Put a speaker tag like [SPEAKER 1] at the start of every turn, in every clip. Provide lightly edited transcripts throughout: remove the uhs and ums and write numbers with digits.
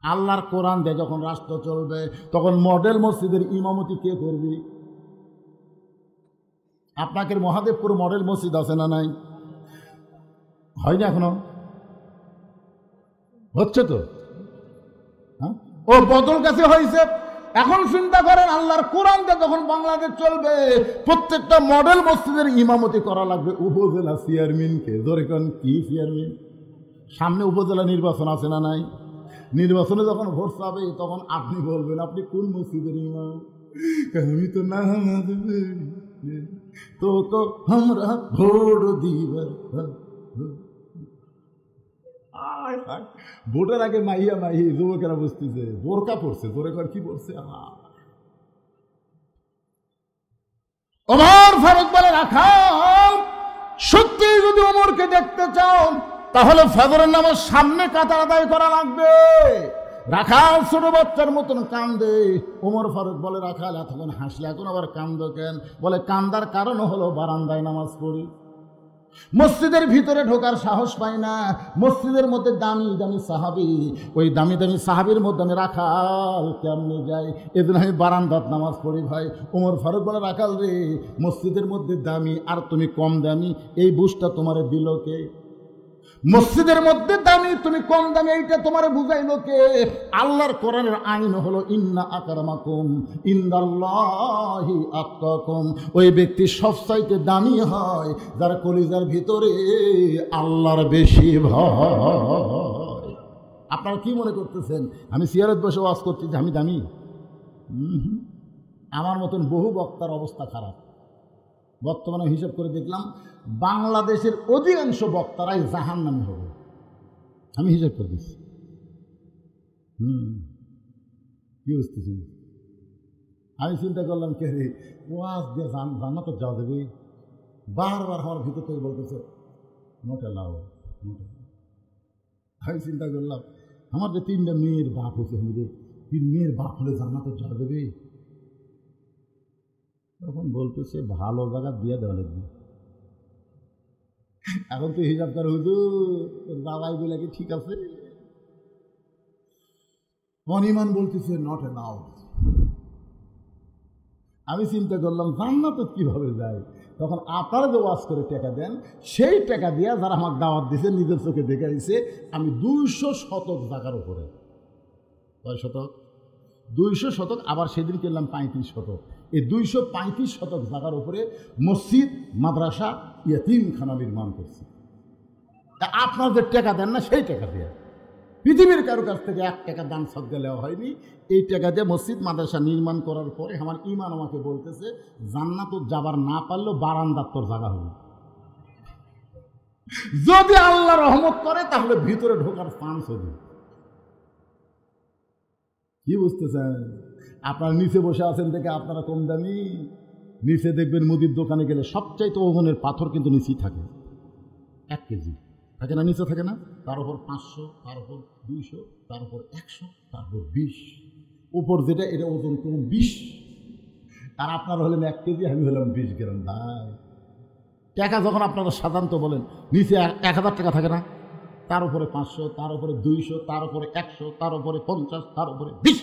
[SPEAKER 1] আল্লাহর কোরআন দিয়ে যখন রাষ্ট্র চলবে তখন মডেল মসজিদের ইমামতি কে করবি? আপনাকে মহাদেবপুর মডেল মসজিদ আছে না নাই? হয়নি এখনো? হচ্ছে তো, হ্যাঁ ও বদল কাছে হয়েছে। এখন চিন্তা করেন আল্লাহর কোরআন দিয়ে যখন বাংলাদেশ চলবে প্রত্যেকটা মডেল মসজিদের ইমামতি করা লাগবে উপজেলা চেয়ারম্যানকে। ধরে কোন কি চেয়ারম্যান? সামনে উপজেলা নির্বাচন আছে না নাই? নির্বাচনে যখন ভোট পাবে তখন আপনি বলবেন আপনি কোন মসজিদের ইমাম? আমি তো না তো তো আমরা ভোট দিবার। ভোটের আগে মাইয়া মাহি যুবকেরা বুঝতেছে বোরকা পড়ছে, জোরে কর কি পড়ছে? ওমর ফারুক বলে রাখাল সত্যি যদি ওমরকে দেখতে চাও তাহলে ফজরের নামাজ সামনে কাতার আদায় করা লাগবে। রাখাল ছোট বাচ্চার মতন কান্দে। ওমর ফারুক বলে রাখাল এতক্ষণ হাসলে এখন আবার কান্দ কেন? বলে কান্দার কারণ হলো বারান্দায় নামাজ পড়ি, মসজিদের ভিতরে ঢোকার সাহস পাই না। মসজিদের মধ্যে দামি দামি সাহাবি, ওই দামি দামি সাহাবির মধ্যে আমি রাখাল কেমনে যাই? এদিন আমি বারান্দাত নামাজ পড়ি ভাই। ওমর ফারুক বলে রাখাল রে মসজিদের মধ্যে দামি আর তুমি কম দামি, এই বুঝটা তোমারে দিল কে? মসজিদের মধ্যে দামি তুমি কম দামি এইটা তোমারে বুঝাইল কে? আল্লাহর কোরআনের আইন হলো ইন্না আকরামাকুম ইনদাল্লাহি আতকাকুম। ওই ব্যক্তি সবচাইতে দামি হয় যার কলিজার ভিতরে আল্লাহর বেশি ভয়। আপনারা কি মনে করতেছেন আমি সিয়ারত বসে ওয়াজ করতেছি আমি দামি? আমার মতন বহু বক্তার অবস্থা খারাপ। বর্তমানে হিসাব করে দেখলাম বাংলাদেশের অধিকাংশ বক্তারাই জাহান্নামী হবে। আমি হিসাব করে দিচ্ছি। কি বুঝতেছি? আমি চিন্তা করলাম কে রে ওয়াজ দিয়ে জান্নাতে যাওয়া যাবে? বারবার আমার ভিতর থেকে বলতেছে নোটে লাও। আমি চিন্তা করলাম আমার যে 3টা মেয়ের বাপ হয়েছে, আমি রে 3 মেয়ের বাপ হলে জান্নাতে যাওয়া যাবে? তখন বলতেছে ভালো জায়গা দিয়ে দেওয়া লাগবে। এখন তো হিসাব করে হুজুর বাবাই বলে কি ঠিক আছে? অনিমান বলতেছে নট এলাউড। আমি চিন্তা করলাম জান্নাতে কিভাবে যায়? তখন আপনারা যে ওয়াজ করে টাকা দেন সেই টাকা দিয়ে যারা আমাকে দাওয়াত দিয়েছে নিজের চোখে দেখে দিয়েছে আমি 200 শতক জায়গার উপরে। কয় শতক? 200 শতক। আবার সেদিন কিনলাম 35 শতক। এই 235 শতক জায়গার উপরে মসজিদ মাদ্রাসা ইয়েতিমখানা নির্মাণ করছে। আপনার যে টাকা দেন না সেই টাকা দিয়ে, পৃথিবীর কারো কাছ থেকে 1 টাকা দান সদকা নেওয়া হয়নি। এই টাকা দিয়ে মসজিদ মাদ্রাসা নির্মাণ করার পরে আমার ইমান আমাকে বলতেছে জান্নাত যাবার না পারলেও বারান্দার তোর জায়গা হবে। যদি আল্লাহ রহমত করে তাহলে ভিতরে ঢোকার চান্স হবে। কি বুঝতেছেন? আপনারা নিচে বসে আছেন দেখে আপনারা কম দামি। নিচে দেখবেন মুদির দোকানে গেলে সবচাইতে ওজনের পাথর কিন্তু নিচেই থাকে। 1 কেজি থাকে না? নিচে থাকে না? তার উপর 500, তার উপর 200, তার উপর 100, তারপর 20, উপর যেটা এটা ওজন কোন 20। আর আপনারা হলেন 1 কেজি, আমি হলাম 20 গ্রাম। ভাই টাকা যখন আপনারা সাধারণত বলেন নিচে 1000 টাকা থাকে না? তার উপরে 500, তার উপরে 200, তার উপরে 100, তার উপরে 50, তার উপরে 20,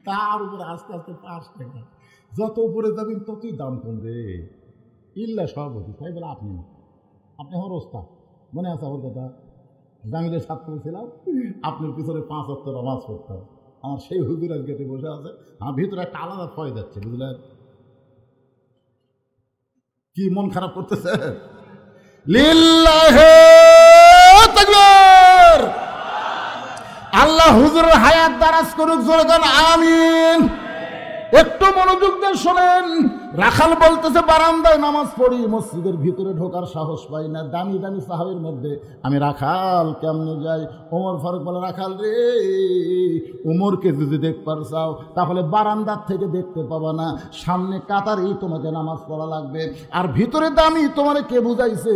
[SPEAKER 1] তার উপরে আস্তে আস্তে 5 টাকা। যত উপরে যাবেন ততই দাম কমবে। ইল্লা সভাপতি তাই বলে আপনি আমার ওস্তাদ মনে আছে আমার কথা? জামিলের ছাত্র ছিলাম, আপনার পিছনে 5 ওয়াক্ত নামাজ পড়তাম। আমার সেই হুজুরের গেটে বসে আছে, আমার ভিতরে একটা আলাদা ভয় যাচ্ছে, বুঝলেন? কি মন খারাপ করতেছে? লিল্লাহি তাকবীর। আল্লাহ হুজুরের হায়াত দারাজ করুক, জোরে বলেন আমিন। একটু মনোযোগ দিয়ে শোনেন। রাখাল বলতেছে বারান্দায় নামাজ পড়ি, মসজিদের ভিতরে ঢোকার সাহস পাই না। দামি দামি সাহাবের মধ্যে আমি রাখাল কেমনে যাই? ওমর ফারুক বলে রাখাল রে ওমরকে যদি দেখবার চাও তাহলে বারান্দার থেকে দেখতে পাবা না, সামনে কাতারেই তোমাকে নামাজ পড়া লাগবে। আর ভিতরে দামি তোমারে কে বুঝাইছে?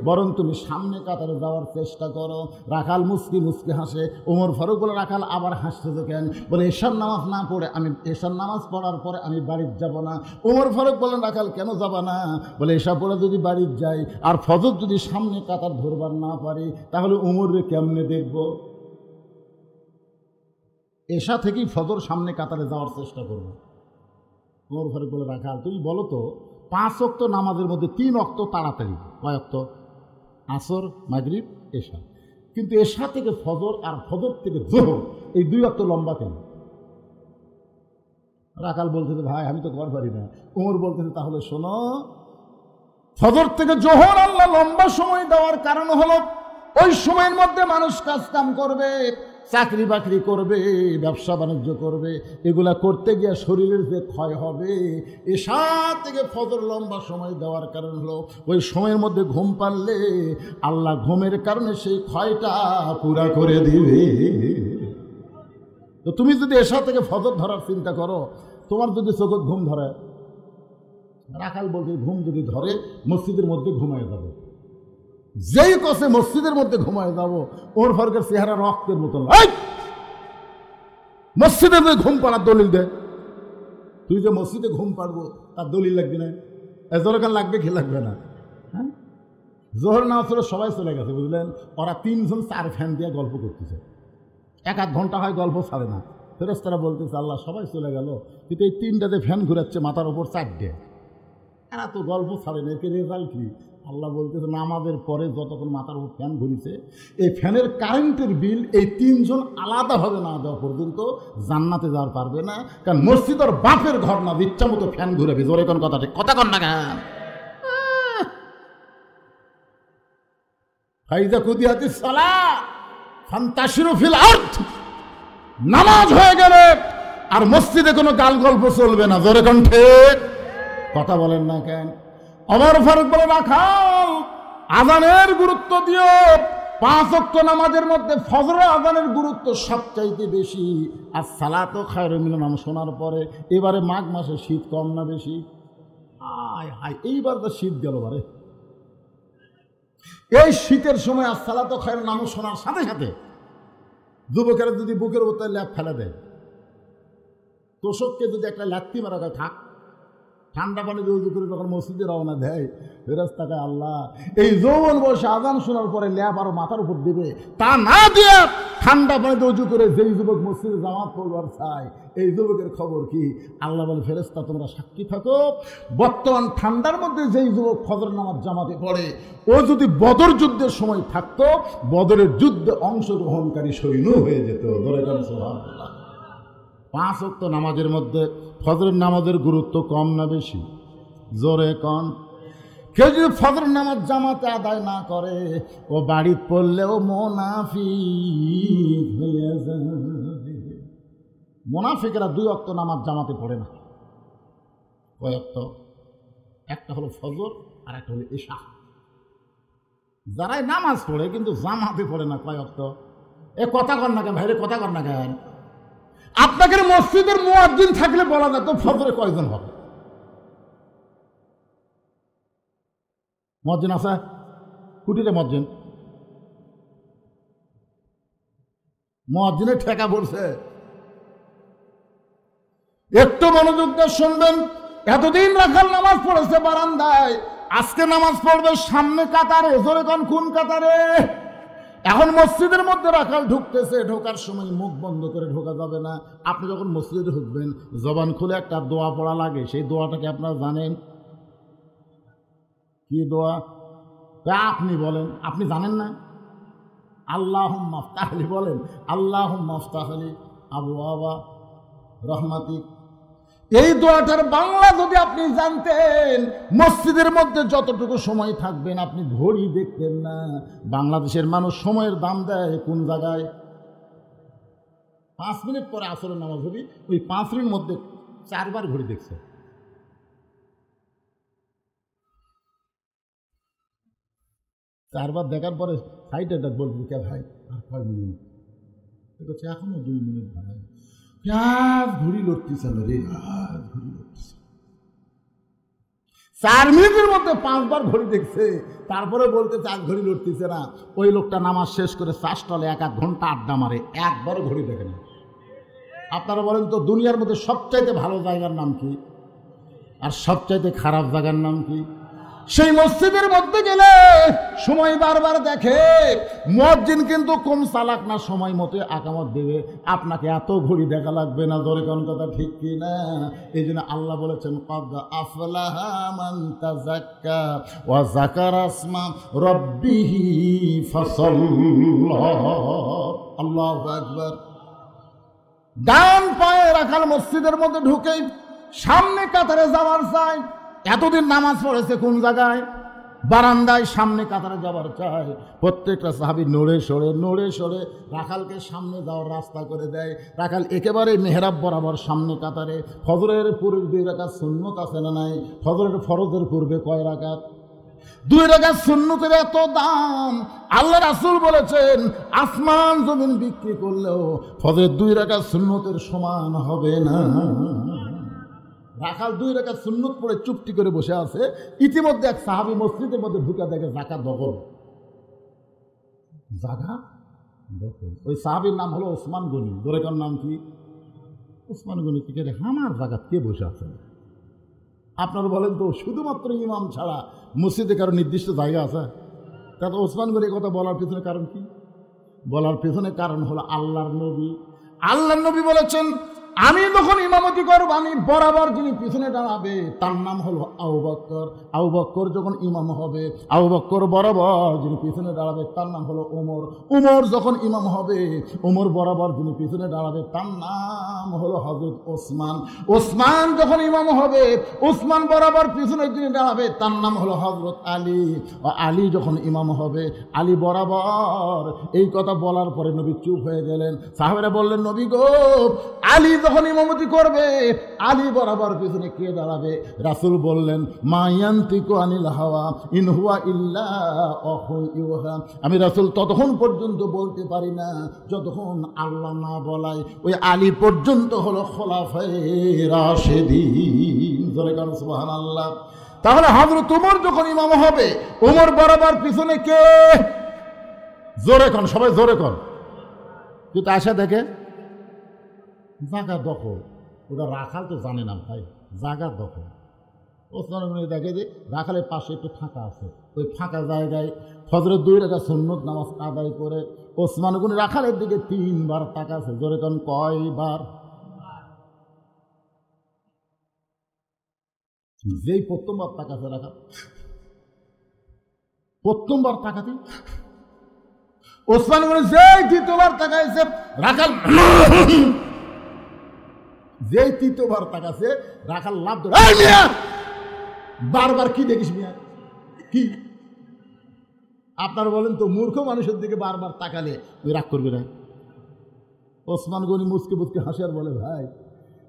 [SPEAKER 1] বরং তুমি সামনে কাতারে যাওয়ার চেষ্টা করো। রাখাল মুস্কি মুস্কি হাসে। ওমর ফারুক বলে রাখাল আবার হাসতেছে কেন? বলে এশার নামাজ না পড়ে আমি এশার নামাজ পড়ার পরে আমি বাড়ির যাব না। ওমর ফারুক বলেন রাখাল কেন যাবা না? বলে এসব বলে যদি বাড়ির যাই আর ফজর যদি সামনে কাতার ধরবার না পারি তাহলে উমরে কেমনে দেখব? এশা থেকেই ফজর সামনে কাতারে যাওয়ার চেষ্টা করবো। ওমর ফারুক বলে, রাখাল তুমি বলো তো 5 ওয়াক্ত নামাজের মধ্যে 3 ওয়াক্ত তাড়াতাড়ি, কয় ওয়াক্ত? আসর, মাগরিব, এশা। কিন্তু এশা থেকে ফজর আর ফজর থেকে যোহর এই 2 ওয়াক্ত লম্বা কেন? রাখাল বলতেছে, ভাই আমি তো ঘর পারি না। ওমর বলতেছে, তাহলে শোনো, ফজর থেকে জোহর আল্লাহ লম্বা সময় দেওয়ার কারণ হলো ওই সময়ের মধ্যে মানুষ কাজ কাম করবে, চাকরি বাকরি করবে, ব্যবসা বাণিজ্য করবে। এগুলা করতে গিয়ে শরীরের যে ক্ষয় হবে, এশা থেকে ফজর লম্বা সময় দেওয়ার কারণ হলো ওই সময়ের মধ্যে ঘুম পারলে আল্লাহ ঘুমের কারণে সেই ক্ষয়টা পুরা করে দিবে। তো তুমি যদি এশা থেকে ফজর ধরার চিন্তা করো, তোমার যদি চোখত ঘুম ধরে, রাখাল বলতে ঘুম যদি ধরে মসজিদের মধ্যে ঘুমায় যাবে। যেই কষে মসজিদের মধ্যে ঘুমায় যাবো, ওর ফারুকের চেহারা রক্তের মতন। মসজিদে ঘুম পাড়ার দলিল দে। তুই যে মসজিদে ঘুম পাড়বো তার দলিল লাগবে না? জোরকার লাগবে কি লাগবে না? হ্যাঁ, জোহর না আসলে সবাই চলে গেছে, বুঝলেন? ওরা 3 জন 4 ফ্যান দিয়ে গল্প করতেছে। 1-1 ঘন্টা হয় গল্প ছাড়ে না। ফেরেশতারা বলতেছে, আল্লাহ সবাই চলে গেল, কিন্তু এই 3টাতে ফ্যান ঘুরাচ্ছে মাথার ওপর 4টে। এরা তো গল্প ছাড়ে না, একে রেজাল্ট কি? আল্লাহ বলতেছে, নামাজের পরে যতক্ষণ মাথার উপর ফ্যান ঘুরিছে, এই ফ্যানের কারেন্টের বিল এই 3 জন আলাদাভাবে না দেওয়া পর্যন্ত জান্নাতে যাওয়ার পারবে না। কারণ মসজিদ ওর বাপের ঘর না, ইচ্ছা মতো ফ্যান ঘুরাবে। জোরে কোন কথা, ঠিক কথা কন না কেন? ফাইজা কুদিয়াতিস সালাত ফান্তাশিরু ফিল আরদ। নামাজ হয়ে গেলে আর মসজিদে কোনো গাল গল্প চলবে না। জোরে কোন ঠিক কথা বলেন না কেন? ওমর ফারুক বলে, রাখাল আযানের গুরুত্ব দিও। 5 ওয়াক্ত নামাজের মধ্যে ফজরের আযানের গুরুত্ব সবচাইতে বেশি। আর সালাতু খায়রুম মিনান নাম শোনার পরে এবারে মাঘ মাসে শীত কম না বেশি? আয় হায়, এইবার তো শীত গেল বারে। এই শীতের সময় আর সালাতু খায়রুম নাম শোনার সাথে সাথে যুবকেরা যদি বুকের উপর ল্যাপ ফেলে দেয়, তোষককে যদি একটা লাত্তি মারা থাক, ঠান্ডা পানি দিয়ে উজু করে যখন মসজিদে রওনা দেয়, রাস্তাকে আল্লাহ এই যৌবন বয়সে আজান শোনার পরে ল্যাপ আরো মাথার উপর দিবে, তা না দিয়ে ঠান্ডা পানিতে উজু করে যেই যুবক মসজিদে জামাত পড়বার চায়, এই যুবকের খবর কি? আল্লাহ বলে, ফেরেশতা তোমরা সাক্ষী থাকো, বর্তমান ঠান্ডার মধ্যে যেই যুবক ফজর নামাজ জামাতে পড়ে, ও যদি বদর যুদ্ধের সময় থাকতো, বদরের যুদ্ধে অংশগ্রহণকারী সৈন্য হয়ে যেত। ধরে যান সুবহানাল্লাহ। 5 ওয়াক্ত নামাজের মধ্যে ফজরের নামাজের গুরুত্ব কম না বেশি? জোরে কন। কেউ যদি ফজর নামাজ জামাতে আদায় না করে, ও বাড়িতে পড়লেও মুনাফিক হয়ে যাবে। মুনাফিকেরা 2 ওয়াক্ত নামাজ জামাতে পড়ে না। কয় ওয়াক্ত? একটা হলো ফজর আর একটা হলো এশা। যারাই নামাজ পড়ে কিন্তু জামাতে পড়ে না, কয় ওয়াক্ত? এ কথা কর না কেন ভাইরে, কথা কর না কেন? আপনাকে মসজিদের মুয়াজ্জিন থাকলে বলা যেত ফজরে কয়জন হবে? মুয়াজ্জিন আছে? কুটিরে মুয়াজ্জিন, মুয়াজ্জিনের ঠেকা পড়ছে। একটু মনোযোগ দিয়ে শুনবেন। এতদিন রাখাল নামাজ পড়েছে বারান্দায়, আজকে নামাজ পড়বে সামনে কাতারে। জোরে কোন, কোন কাতারে? এখন মসজিদের মধ্যে রাখাল ঢুকতেছে, ঢোকার সময় মুখ বন্ধ করে ঢোকা যাবে না। আপনি যখন মসজিদে ঢুকবেন, জবান খুলে একটা দোয়া পড়া লাগে। সেই দোয়াটাকে আপনারা জানেন? কি দোয়া? আপনি বলেন, আপনি জানেন না? আল্লাহুম্মা আফতাহলি বলেন, আল্লাহুম্মা আফতাহলি আবওয়াবা রহমাতিক। এই দোয়াটার বাংলা যদি আপনি জানতেন, মসজিদের মধ্যে যতটুকু সময় থাকবেন আপনি ঘড়ি দেখতেন না। বাংলাদেশের মানুষ সময়ের দাম দেয় কোন জায়গায়? 5 মিনিট পরে আসরের নামাজ হবে, ওই 5 মিনিটের মধ্যে 4 বার ঘড়ি দেখছে। চারবার দেখার পরে সাইডে বলবি, কে ভাই আর কয় মিনিট? এখনো 2 মিনিট ভাই। ঘড়ি লড়তেছে না রে, ঘড়ি লড়তেছে। 4 মিনিটের মধ্যে 5 বার ঘড়ি দেখছে, তারপরে বলতে 4 ঘড়ি লড়তেছে না। ওই লোকটা নামাজ শেষ করে চাষটলে 1-1 ঘন্টা আড্ডা মারে, একবারও ঘড়ি দেখে না। আপনারা বলেন তো, দুনিয়ার মধ্যে সবচাইতে ভালো জায়গার নাম কি আর সবচাইতে খারাপ জায়গার নাম কি? সেই মসজিদের মধ্যে গেলে সময় বারবার দেখে, মুয়াজ্জিন কিন্তু কম চালাক না, সময় মতো আকামত দেবে, আপনাকে এত ঘড়ি দেখা লাগবে না। জোরে কোন কথা ঠিক কি না? এই জন্য আল্লাহ বলেছেন ক্বাদ আফলাহা মান তাযাক্কা ওয়া যাকারা ইসমা রাব্বিহি ফাসাল্লা। আল্লাহু আকবার। ডান পায়ে রাখাল মসজিদের মধ্যে ঢুকেই সামনে কাতারে যাওয়ার চাই। এতদিন নামাজ পড়েছে কোন জায়গায়? বারান্দায়। সামনে কাতারে যাবার চাই। প্রত্যেকটা সাহাবী নড়ে সরে রাখালকে সামনে যাওয়ার রাস্তা করে দেয়। রাখাল একেবারে মেহরাব বরাবর সামনে কাতারে। ফজরের পূর্বে 2 রাকাত সুন্নত আছে না নাই? ফজরের ফরজের পূর্বে কয় রাকাত? 2 রাকাত সুন্নতের এত দাম, আল্লাহ রাসূল বলেছেন আসমান জমিন বিক্রি করলেও ফজরের 2 রাকাত সুন্নতের সমান হবে না। রাখাল 2 রাকাত সুন্নত পড়ে চুপটি করে বসে আছে। ইতিমধ্যে এক সাহাবী মসজিদের মধ্যে ঢুকে দেখে যাকাত দখল। যাকাত দখল। ওই সাহাবীর নাম হলো ওসমান গনি। জোরেকার নাম কি? ওসমান গনি। কি করে আমার যাকাত কে বসে আছে? আপনারা বলেন তো, শুধুমাত্র ইমাম ছাড়া মসজিদে কারো নির্দিষ্ট জায়গা আছে? তাতে ওসমান গনি কথা বলার পিছনে কারণ কি? বলার পেছনে কারণ হলো আল্লাহর নবী বলেছেন, আমি যখন ইমামতি করব, আমি বরাবর যিনি পিছনে দাঁড়াবে তার নাম হলো আবু বকর। আবু বকর যখন ইমাম হবে, আবু বকর বরাবর যিনি পিছনে দাঁড়াবে তার নাম হলো ওমর। ওমর যখন ইমাম হবে, ওমর বরাবর যিনি পিছনে দাঁড়াবে তার নাম হলো হযরত ওসমান। ওসমান যখন ইমাম হবে, ওসমান বরাবর পিছনে যিনি দাঁড়াবে তার নাম হলো হযরত আলী। আলী যখন ইমাম হবে, আলী বরাবর। এই কথা বলার পরে নবী চুপ হয়ে গেলেন। সাহাবারা বললেন, নবী গো, আলী যখন ইমামতি করবে, আলী বরাবর পিছনে কে দাঁড়াবে? রাসূল বললেন, মা ইয়ানতিকু আনিল হাওয়া ইন হুয়া ইল্লা ওয়াহয়ুন ইউহা। আমি রাসূল ততক্ষণ পর্যন্ত বলতে পারি না যতক্ষণ আল্লাহ না বলায়। ওই আলী পর্যন্ত হলো খোলাফায়ে রাশিদিন। জোরে কান সুবহানাল্লাহ। তাহলে হযরত ওমর যখন ইমাম হবে, ওমর বরাবর পিছনে কে? জোরে কান, সবাই জোরে কান। কিন্তু আশা দেখে জায়গা দখল। ওটা রাখাল তো জানে না ভাই, জায়গা দখল। ওসমান গনি দেখে যে রাখালের পাশে একটু ফাঁকা আছে, ওই ফাঁকা জায়গায় ফজরের 2 রাকাত সুন্নত নামাজ আদায় করে ওসমান গনি রাখালের দিকে 3 বার তাকাছে। জোরে কোন কয়বার? যেই প্রথমবার তাকাছে রাখাল, প্রথমবার তাকাতে ওসমান গনি যেই দ্বিতীয়বার তাকাইছে রাখাল, যেই তৃতীয়বার তাকাছে রাখাল লাভ ধরে, বারবার কি দেখিস মিয়া? কি আপনারা বলেন তো, মূর্খ মানুষের দিকে বারবার তাকালে ওই রাগ করবে না? ওসমান গনি মুচকে মুচকে হাসে আর বলে, ভাই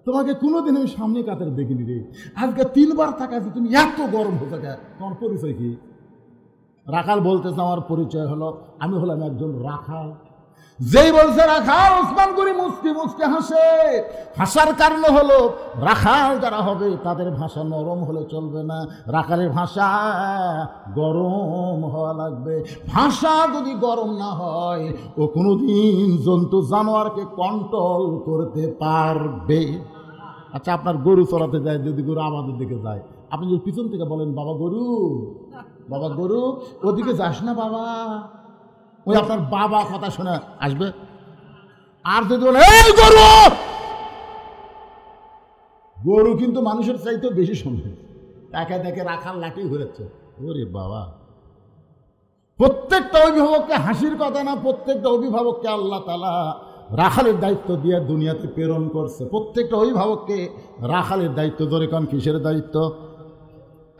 [SPEAKER 1] তোমাকে কোনোদিন আমি সামনে কাতারে দেখিনি রে, আজকে 3 বার তাকাচ্ছি, তুমি এত গরম হতে গা, তোমার পরিচয় কি? রাখাল বলতেছে, আমার পরিচয় হলো আমি হলাম একজন রাখাল। যেই বলছে রাখাল, ওসমান গনি মুচকি মুচকি হাসে। হাসার কারণ হলো রাখাল যারা হবে তাদের ভাষা নরম হলে চলবে না, রাখালের ভাষা গরম হওয়া লাগবে। ভাষা যদি গরম না হয়, ও কোনোদিন জন্তু জানোয়ারকে কন্ট্রোল করতে পারবে। আচ্ছা, আপনার গরু চড়াতে যায়, যদি গরু আমাদের দিকে যায়, আপনি যদি পিছন থেকে বলেন, বাবা গরু, বাবা গরু, ওদিকে যাস না বাবা, ওই আপনার বাবা কথা শুনে আসবে। আর যদি বলে, এই গরু, গরু কিন্তু মানুষের চাইতেও বেশি শুনবে। তাকে দেখে রাখাল লাঠি ঘুরেছে। ওরে বাবা, প্রত্যেকটা অভিভাবককে হাসির কথা না, প্রত্যেকটা অভিভাবককে আল্লাহ তাআলা রাখালের দায়িত্ব দিয়ে দুনিয়াতে প্রেরণ করছে। প্রত্যেকটা অভিভাবককে রাখালের দায়িত্ব। ধরে কারণ কিসের দায়িত্ব?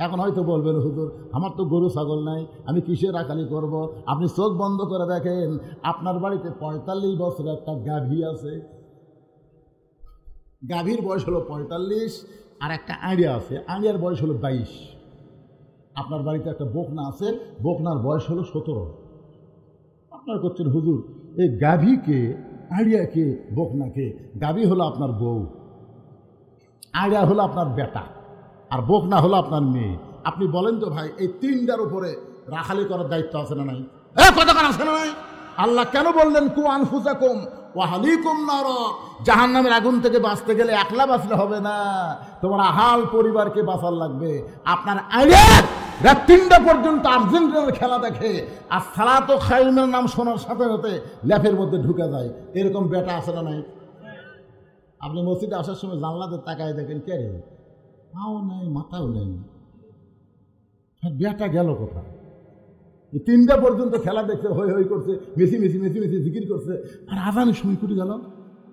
[SPEAKER 1] এখন হয়তো বলবেন, হুজুর আমার তো গরু ছাগল নাই, আমি কিসের রাখালি করব? আপনি চোখ বন্ধ করে দেখেন, আপনার বাড়িতে 45 বছরের একটা গাভী আছে। গাভীর বয়স হলো 45, আর একটা আড়িয়া আছে, আড়িয়ার বয়স হলো 22। আপনার বাড়িতে একটা বকনা আছে, বকনার বয়স হলো 17। আপনার করছেন, হুজুর এই গাভীকে, আড়িয়াকে, বকনাকে, গাভী হলো আপনার বউ, আড়িয়া হলো আপনার বেটা, আর বকনা হলো আপনার মেয়ে। আপনি বলেন তো ভাই, এই 3টার উপরে রাখালি করার দায়িত্ব আছে না নাই? কতক্ষণ আছে না নাই? আল্লাহ কেন বললেন, কু আনফুসাকুম ওয়া আহলিকুম নার? জাহান্নামের আগুন থেকে বাঁচতে গেলে একলা বাঁচলে হবে না, তোমার আহাল পরিবারকে বাঁচার লাগবে। আপনার আড়িয়া রাত 3টা পর্যন্ত আর্জেন্টিনার খেলা দেখে, আর সালাতো খায়রুমের নাম শোনার সাথে সাথে ল্যাপের মধ্যে ঢুকে যায়। এরকম বেটা আছে না নাই? আপনি মসজিদে আসার সময় জানলাতে তাকায় দেখেন, কে রে, পাও নেই মাথাও নেই, বেটা গেল কোথায়? 3টা পর্যন্ত খেলা দেখছে, হই হই করছে, মেসি মেসি মেসি মেসি জিকির করছে, আর আজানের সময় কুটি গেল।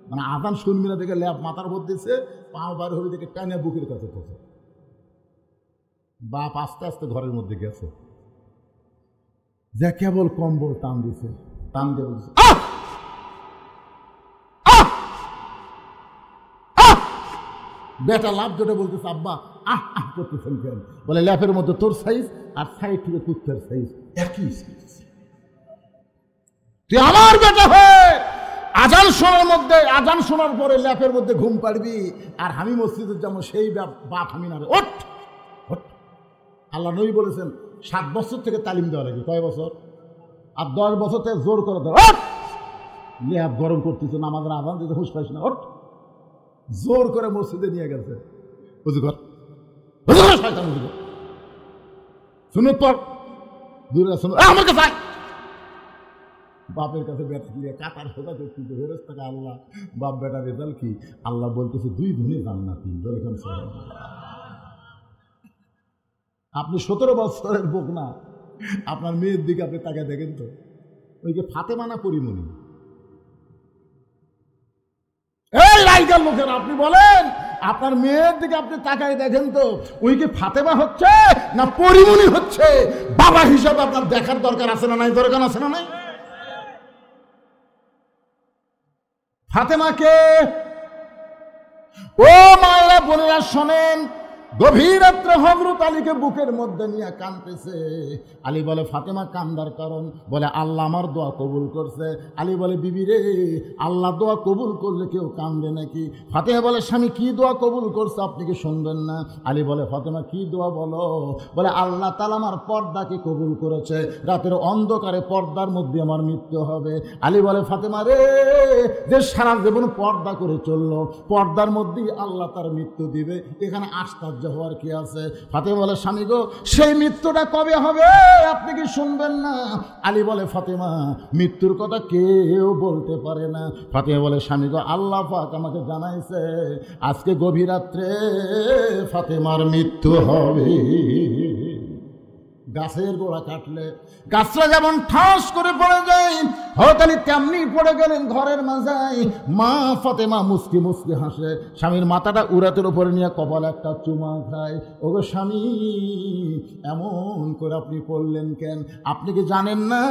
[SPEAKER 1] মানে আজান শুনবি না দেখে ল্যাপ মাথার উপর দিচ্ছে, পাও বার হবি দেখে টাইনা বুকের কাছে পড়ছে। বাপ আস্তে আস্তে ঘরের মধ্যে গেছে, যে কেবল কম্বল টান দিছে, টান দিয়ে বলছে বেটা লাভ জোটে বলতেছে, আব্বা আহ আহ করতেছেন কেন? বলে ল্যাপের মধ্যে তোর সাইজ আর সাইড থেকে কুত্তার সাইজ একই সাইজ। তুই আমার বেটা হয়ে আজান শোনার মধ্যে, আজান শোনার পরে ল্যাপের মধ্যে ঘুম পাড়বি, আর আমি মসজিদে যাবো সেই বাপ আমি না। ওঠ ওঠ। আল্লাহ নবী বলেছেন 7 বছর থেকে তালিম দেওয়া লাগে। কয় বছর? আর 10 বছর থেকে জোর করে দেওয়া। ওঠ, ল্যাপ গরম করতেছে, নামাজের আজান দিতে হুঁশ পাইস না। ওঠ, জোর করে মসজিদে নিয়ে গেছে। হুজুর শুনুন পর দূরে শুনুন আমার কাছে, বাপের কাছে বেটা দিয়ে কাতার সোজা করতেছে, ফেরেশ টাকা আল্লাহ, বাপ বেটার রেজাল্ট কি? আল্লাহ বলতেছে 2 ধনী জান্নাতি। আপনি 17 বছরের বুক না, আপনার মেয়ের দিকে আপনি তাকে দেখেন তো, ওই যে ফাতেমা না পরিমণি? এই রাইগাল লোকের, আপনি বলেন আপনার মেয়ের দিকে আপনি তাকাই দেখেন তো, ওই কি ফাতেমা হচ্ছে না পরিমণি হচ্ছে? বাবা হিসাবে আপনার দেখার দরকার আছে না নাই? দরকার আছে না নাই? ফাতেমাকে, ও মায়েরা বোনেরা শোনেন, গভীর রাত্রে হযরত আলীকে বুকের মধ্যে নিয়ে কাঁদতেছে। আলী বলে, ফাতেমা কান্দার কারণ? বলে, আল্লাহ আমার দোয়া কবুল করছে। আলী বলে, বিবি রে, আল্লাহ দোয়া কবুল করলে কেউ কান্দে নাকি? ফাতেমা বলে, স্বামী কি দোয়া কবুল করছে আপনি কি শুনবেন না? আলী বলে, ফাতেমা কি দোয়া বলো? বলে, আল্লাহ তাআলা আমার পর্দাকে কবুল করেছে, রাতের অন্ধকারে পর্দার মধ্যে আমার মৃত্যু হবে। আলী বলে, ফাতেমা রে, যে সারা জীবন পর্দা করে চললো, পর্দার মধ্যেই আল্লাহ তার মৃত্যু দিবে, এখানে আশ্চর্য হওয়ার কি আছে? ফাতেমা বলে, স্বামী গো, সেই মৃত্যুটা কবে হবে আপনি কি শুনবেন না? আলী বলে, ফাতেমা, মৃত্যুর কথা কেউ বলতে পারে না। ফাতেমা বলে, স্বামী গো, আল্লাহ পাক আমাকে জানাইছে আজকে গভীর রাত্রে ফাতেমার মৃত্যু হবে। গাছের গোড়া কাটলে গাছটা যেমন ঠাস করে পড়ে যায়, হযরত আলী তেমনি পড়ে গেলেন ঘরের মাঝায়। মা ফাতেমা মুস্কি মুস্কি হাসে, স্বামীর মাথাটা উরাতের উপরে নিয়ে কপালে একটা চুমা খায়। ওগো স্বামী, এমন করে আপনি পড়লেন কেন? আপনি কি জানেন না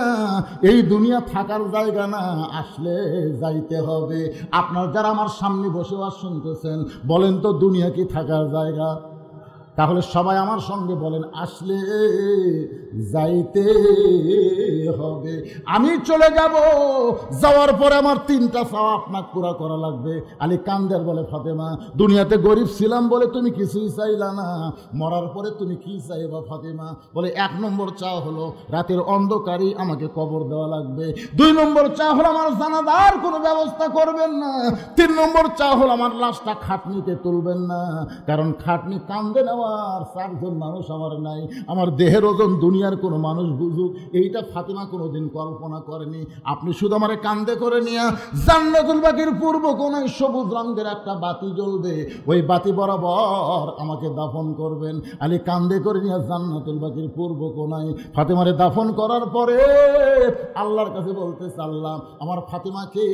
[SPEAKER 1] এই দুনিয়া থাকার জায়গা না, আসলে যাইতে হবে? আপনার যারা আমার সামনে বসে আর শুনতেছেন, বলেন তো দুনিয়া কি থাকার জায়গা? তাহলে সবাই আমার সঙ্গে বলেন, আসলে যাইতে হবে। আমি চলে যাব, যাওয়ার পরে আমার 3টা চাওয়া আপনাকে পুরা করা লাগবে। আলী কান্দের বলে, ফাতেমা, দুনিয়াতে গরিব ছিলাম বলে তুমি কিছুই চাইলা না, মরার পরে তুমি কি চাইবা ফাতেমা? বলে, 1 নম্বর চাওয়া হলো রাতের অন্ধকারেই আমাকে কবর দেওয়া লাগবে। 2 নম্বর চাওয়া হলো আমার জানাজার কোনো ব্যবস্থা করবেন না। 3 নম্বর চাওয়া হলো আমার লাশটা খাটনিতে তুলবেন না, কারণ খাটনি কান্দে নেওয়া আর 4 জন মানুষ আমার নাই, আমার দেহের ওজন দুনিয়ার কোনো মানুষ বুঝুক, এইটা ফাতেমা কোনোদিন কল্পনা করেনি। আপনি শুধু আমার কান্দে করে নিয়ে জান্নাতুল বাকির পূর্ব কোণায় সবুজ রঙের একটা বাতি জ্বলবে, ওই বাতি বরাবর আমাকে দাফন করবেন। আলী কান্দে করে নিয়ে জান্নাতুল বাকির পূর্ব কোণায় ফাতেমারে দাফন করার পরে আল্লাহর কাছে বলতেছে, আল্লাহ আমার ফাতেমাকে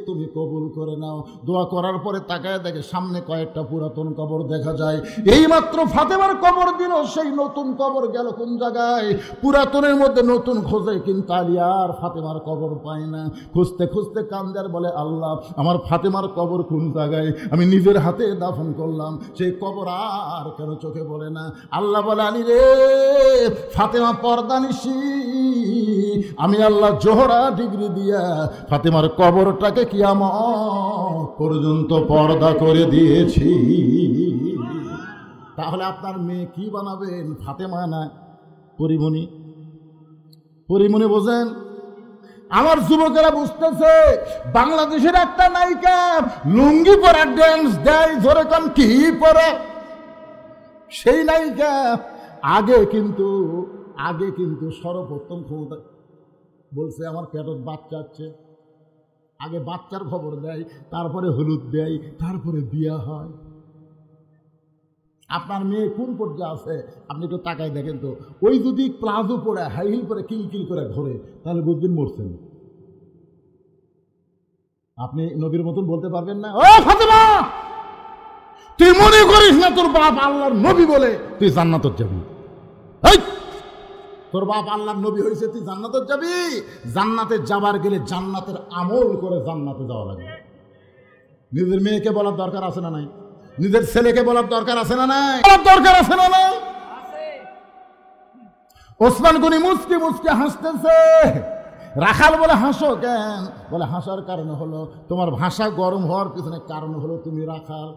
[SPEAKER 1] তুমি কবুল করে নাও। দোয়া করার পরে তাকায় দেখে সামনে কয়েকটা পুরাতন কবর দেখা যায়। এইমাত্র ফাতেমার কবর দিল, সেই নতুন কবর গেল কোন জায়গায়? পুরাতনের মধ্যে নতুন খোঁজে, কিন্তু আলী আর ফাতেমার কবর পায় না। খুঁজতে খুঁজতে কান্দার বলে, আল্লাহ আমার ফাতেমার কবর কোন জায়গায়? আমি নিজের হাতে দাফন করলাম, সেই কবর আর কেন চোখে বলে না? আল্লাহ বলে, আলী রে, ফাতেমা পর্দানিশী, আমি আল্লাহ জোহরা ডিগ্রি দিয়া ফাতেমার কবরটাকে কিয়ামত পর্যন্ত পর্দা করে দিয়েছি। তাহলে আপনার মেয়ে কি বানাবেন? ফাতেমা না পরিমণি? পরিমণি বোঝেন? আমার যুবকেরা বুঝতেছে, বাংলাদেশের একটা নায়িকা লুঙ্গি পরে ড্যান্স দেয়, ধরে কান কি পরে সেই নায়িকা আগে কিন্তু সর্বপ্রথম ক্ষমতা বলছে আমার পেটত বাচ্চা আছে, আগে বাচ্চার খবর দেয়, তারপরে হলুদ দেয়, তারপরে বিয়া হয়। আপনার মেয়ে কোন পর্যায়ে আছে আপনি একটু তাকায় দেখেন তো। ওই যদি প্লাজো পরে হাই হিল করে কিলকিল করে ঘোরে তাহলে বুঝবেন মরছেন। আপনি নবীর মতন বলতে পারবেন না, ও ফাতেমা তুই মনে করিস না তোর বাপ আল্লাহর নবী বলে তুই জান্নাতে যাবি। তোর বাপ আল্লাহর নবী হয়েছে, তুই জান্নাতে যাবি? জান্নাতে যাবার গেলে জান্নাতের আমল করে জান্নাতে যাওয়া লাগবে। নিজের মেয়েকে বলার দরকার আছে না নাই? নিজের ছেলেকে বলার দরকার আছে না নাই? দরকার আছে না নাই? ওসমান গনি মুচকি মুচকি হাসতেছে। রাখাল বলে হাসো কেন? বলে হাসার কারণ হলো তোমার ভাষা গরম হওয়ার পিছনে কারণ হলো তুমি রাখাল।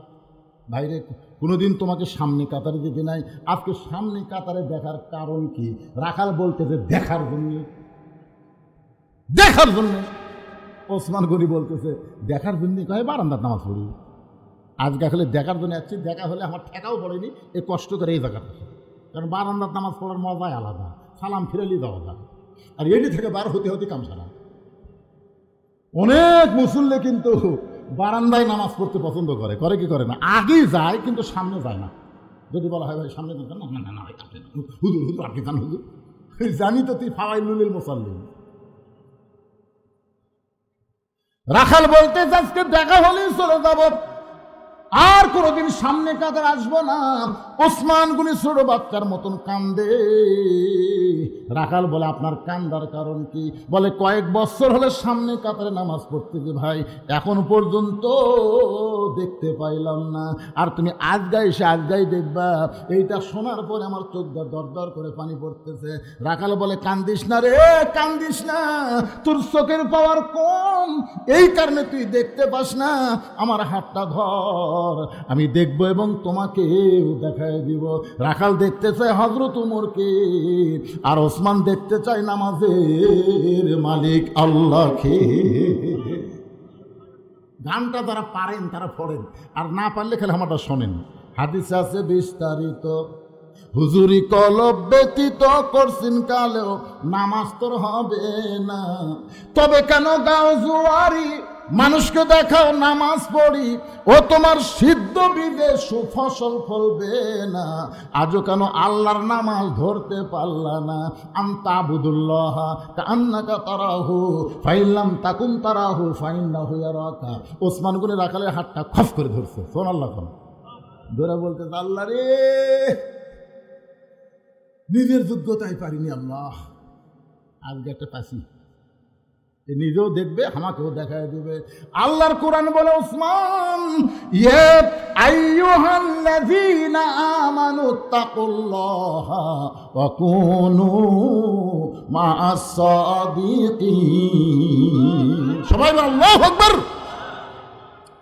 [SPEAKER 1] ভাইরে কোনোদিন তোমাকে সামনে কাতারে দেখি নাই, আজকে সামনে কাতারে দেখার কারণ কি? রাখাল বলতেছে দেখার জন্য। দেখার জন্য ওসমান গনি বলতেছে দেখার জন্য কয়ে বারান্দার নামাজ পড়ি। আজকে আসলে দেখার জন্য যাচ্ছি, দেখা হলে আমার ঠেকাও পড়েনি এই কষ্ট করে এই জায়গাটা, কারণ বারান্দার নামাজ পড়ার মজাই আলাদা, সালাম ফিরালি দেওয়া যায়। আর এটি থেকে বার হতে হতে কাম সারা। অনেক মুসল্লি কিন্তু বারান্দায় নামাজ পড়তে পছন্দ করে, করে কি করে না? আগেই যায় কিন্তু সামনে যায় না। যদি বলা হয় ভাই সামনে না না না না হুজুর হুজুর আপনি জান হুজুর, জানি তো তুই ফাওয়াইলুল মুসাল্লি। রাখাল বলতে আজকে দেখা হলেই চলে যাব, আর কোনোদিন সামনে কাতার আসবো না। ওসমান গনি ছোট বাচ্চার মতন কান্দে। রাখাল বলে আপনার কান্দার কারণ কি? বলে কয়েক বছর হলে সামনে কাতারে নামাজ পড়তে যে ভাই, এখন পর্যন্ত দেখতে পাইলাম না, আর তুমি আজগাই এসে আজগাই দেখবা। এইটা শোনার পরে আমার চোখ দর দর করে পানি পড়তেছে। রাখাল বলে কান্দিস না রে, কান্দিস না, তোর চোখের পাওয়ার কম, এই কারণে তুই দেখতে পাস না। আমার হাতটা ধর, আমি দেখবো এবং তোমাকে দেখায় দিব। রাখাল দেখতে চায় হযরত ওমরকে, আর ওসমান দেখতে চায় নামাজের মালিক আল্লাহকে। গানটা যারা পারেন তারা পড়েন, আর না পারলে খেলে আমারটা শোনেন। হাদিসে আছে বিস্তারিত, হুজুরি কলব ব্যতীত করছেন কালেও নামাজ তোর হবে না। তবে কেন গাও জুয়ারি, মানুষকে দেখাও নামাজ পড়ি, ও তোমার সিদ্ধ বীজে সুফসল ফলবে না। আজও কেন আল্লাহর নামাজ ধরতে পারলা না? আনতা আবুদুল্লাহ কান্নাকা তারাহু ফাইল্লাম তাকুন তারাহু ফাইন্নাহু ইয়ারাকা। ওসমান গনি রাখালের হাতটা খপ করে ধরছে। সুবহানাল্লাহ। ধরে বলতে আল্লাহ রে, নিজের যোগ্যতায় পারিনি আল্লাহ, আজকে একটা পাশি নিজেও দেখবে আমাকেও দেখায় দেবে। আল্লাহর কোরআন বলে ওসমান ইয়া আইয়ুহাল্লাযীনা আমানু তাকুল্লাহা ওয়া কুনু মা'আস সাদিকিন। সবাই বলে আল্লাহু আকবার।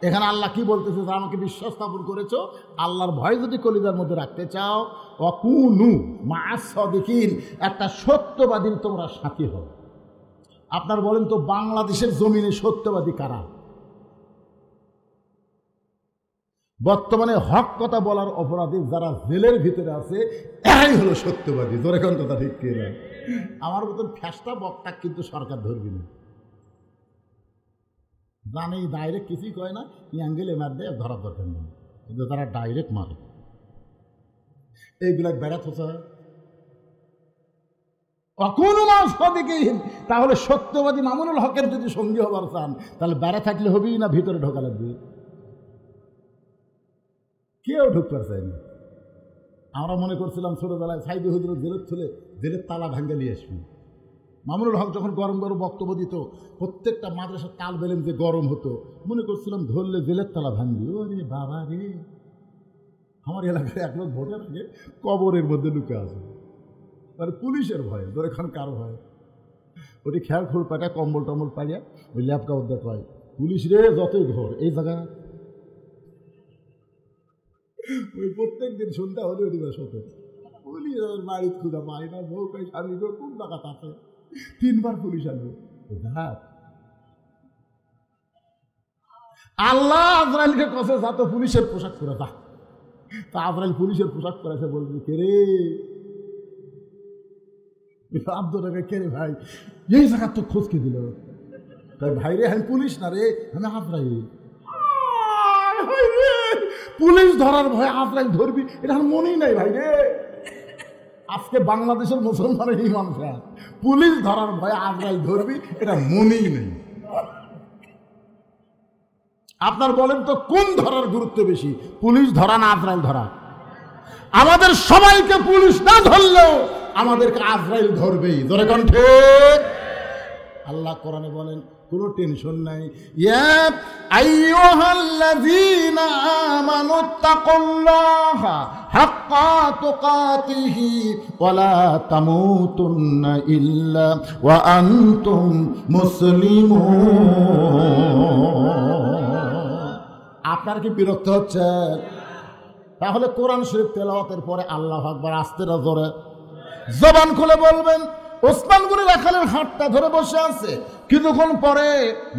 [SPEAKER 1] এখানে আল্লাহ কি বলতেছে? যারা আমাকে বিশ্বাস স্থাপন করেছো, আল্লাহর ভয় যদি কলিজার মধ্যে রাখতে চাও, ওয়া কুনু মা'আস সাদিকিন, একটা সত্যবাদীর তোমরা সাথী হও। আপনার বলেন তো বাংলাদেশের জমিনে সত্যবাদী কারা? বর্তমানে হক কথা বলার অপরাধী যারা জেলের ভিতরে আছে, এরাই হলো সত্যবাদী। জোরে কোন কথা ঠিক কি না? আমার মতন ফ্যাসটা বক্তা কিন্তু সরকার ধরবি না, জানে ডাইরেক্ট কিছুই কয় না, অ্যাঙ্গেলে মার দেয়, ধরা দরকার নেই। কিন্তু তারা ডাইরেক্ট মারে, এইগুলা বেড়াত হচ্ছে। তাহলে সত্যবাদী মামুনুল হকের যদি সঙ্গী হবার চান, তাহলে বেড়া থাকলে হবেই না ভিতরে ঢোকা লাগবে? কেউ ঢুকতে চায় না। আমরা মনে করছিলাম ছোটবেলায় সাইদি হুজুর জেলের ছেলে, জেলের তালা ভাঙ্গে নিয়ে আসবি। মামুনুল হক যখন গরম গরম বক্তব্য দিত, প্রত্যেকটা মাদ্রাসার তাল বেলেন যে গরম হতো, মনে করছিলাম ধরলে জেলের তালা ভাঙবি। ওরে বাবা রে, আমার এলাকায় এক লোক ভোটের আগে কবরের মধ্যে ঢুকে আছে, মানে পুলিশের ভয়ে, ধরে খান কারো ভয়ে। ওটি খেয়াল খোল পাটা কম্বল টম্বল পাইয়া ওই ল্যাপকা ওদের কয়, পুলিশ রে যতই ধর এই জায়গা। ওই প্রত্যেক দিন সন্ধ্যা হলে ওটি বাস হতো, পুলিশ বাড়ির খুঁজা পাই না, বউ পাই স্বামী গো কোন জায়গা আছে, 3 বার পুলিশ আনবে। আল্লাহ আজরাইলকে কষে যা তো পুলিশের পোশাক পরে যা, তা আজরাইল পুলিশের পোশাক পরেছে, বলবি কে রে আব্দুর রেখে কে রে ভাই, এই জায়গার তো খোঁজ কে দিল? ভাই রে আমি পুলিশ না রে, আমি আজরাইল। পুলিশ ধরার ভয় আজরাইল ধরবি, এটা আমার মনেই নাই ভাই রে। আজকে বাংলাদেশের মুসলমানের এই মানুষ, পুলিশ ধরার ভয়ে আজরাইল ধরবি, এটা মনেই নেই। আপনার বলেন তো কোন ধরার গুরুত্ব বেশি, পুলিশ ধরা না আজরাইল ধরা? আমাদের সবাইকে পুলিশ না ধরলেও আমাদেরকে আজরাইল ধরবেই। ধরে কোন ঠিক? আল্লাহ কোরআনে বলেন কোনো টেনশন নাই, ইয়া আইয়ুহাল্লাযীনা আমানুত্তাকুল্লাহা হাক্কা তুকাতিহি ওয়া লা তামুতুন্না ইল্লা ওয়া আনতুম মুসলিমুন। আপনার কি বিরক্ত হচ্ছে? তাহলে কোরআন শরীফ তেলাওয়াতের পরে আল্লাহু আকবার আস্তে জোরে জবান খুলে বলবেন। ওসমান গনি রাখালের হাতটা ধরে বসে আছে, কিছুক্ষণ পরে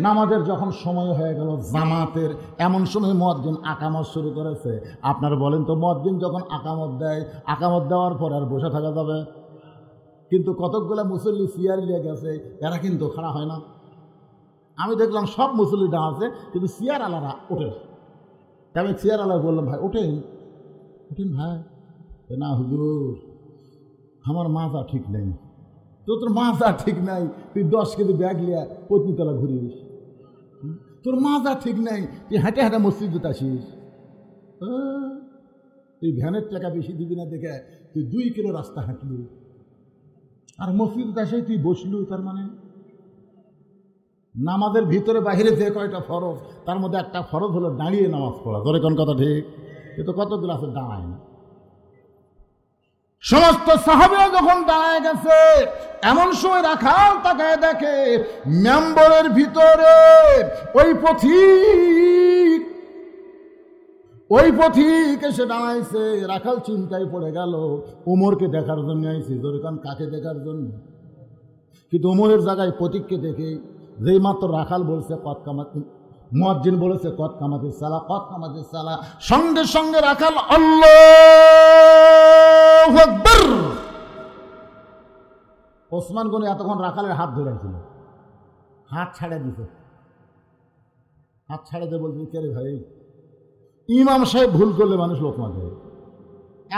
[SPEAKER 1] নামাজের যখন সময় হয়ে গেল জামাতের, এমন সময় মুয়াজ্জিন আকামত শুরু করেছে। আপনার বলেন তো মুয়াজ্জিন যখন আকামত দেয়, আকামত দেওয়ার পর আর বসে থাকা যাবে? কিন্তু কতকগুলা মুসল্লি চেয়ার নিয়ে গেছে, এরা কিন্তু খাড়া হয় না। আমি দেখলাম সব মুসল্লি দাঁড়াচ্ছে, কিন্তু চেয়ার আলারা ওঠে। আমি চেয়ার আলা বললাম, ভাই ওঠেন ওঠেন ভাই। না হুজুর, আমার মাজা ঠিক নেই। তো তোর মাজা ঠিক নাই, তুই 10 কেজি ব্যাগ লিয়া পত্নীতলা ঘুরিস। তোর মাজা ঠিক নাই, তুই হাঁটে হাঁটে মসজিদে আসিস। তুই ভ্যানের টাকা বেশি দিবি না দেখে তুই 2 কিলো রাস্তা হাঁটলি, আর মসজিদে আসে তুই বসলু। তার মানে নামাজের ভিতরে বাহিরে যে কয়টা ফরজ, তার মধ্যে একটা ফরজ হলো দাঁড়িয়ে নামাজ পড়া। ধরে কোন কথা ঠিক? কিন্তু কতগুলো আছে দাঁড়ায় না। সমস্ত সাহাবীরা যখন দাঁড়ায় গেছে, এমন সময় রাখাল তাকায় দেখে মেম্বরের ভিতরে ওই পথিক এসে দাঁড়াইছে। রাখাল চিন্তায় পড়ে গেল, ওমরকে দেখার জন্য আইছে। ধরে কোন কাকে দেখার জন্য? কিন্তু ওমরের জায়গায় পথিককে দেখে যেই মাত্র রাখাল বলছে কত কামাতি, মুয়াজ্জিন বলেছে কত কামাতি সালা, কত কামাতি সালা, সঙ্গে সঙ্গে রাখাল আল্লাহু আকবার। ওসমান গনি এতক্ষণ রাখালের হাত ধরেছিল, হাত ছাড়ে দিছে। হাত ছাড়ে দিয়ে বলছে, কে রে ভাই, ইমাম সাহেব ভুল করলে মানুষ লোকমা দেয়,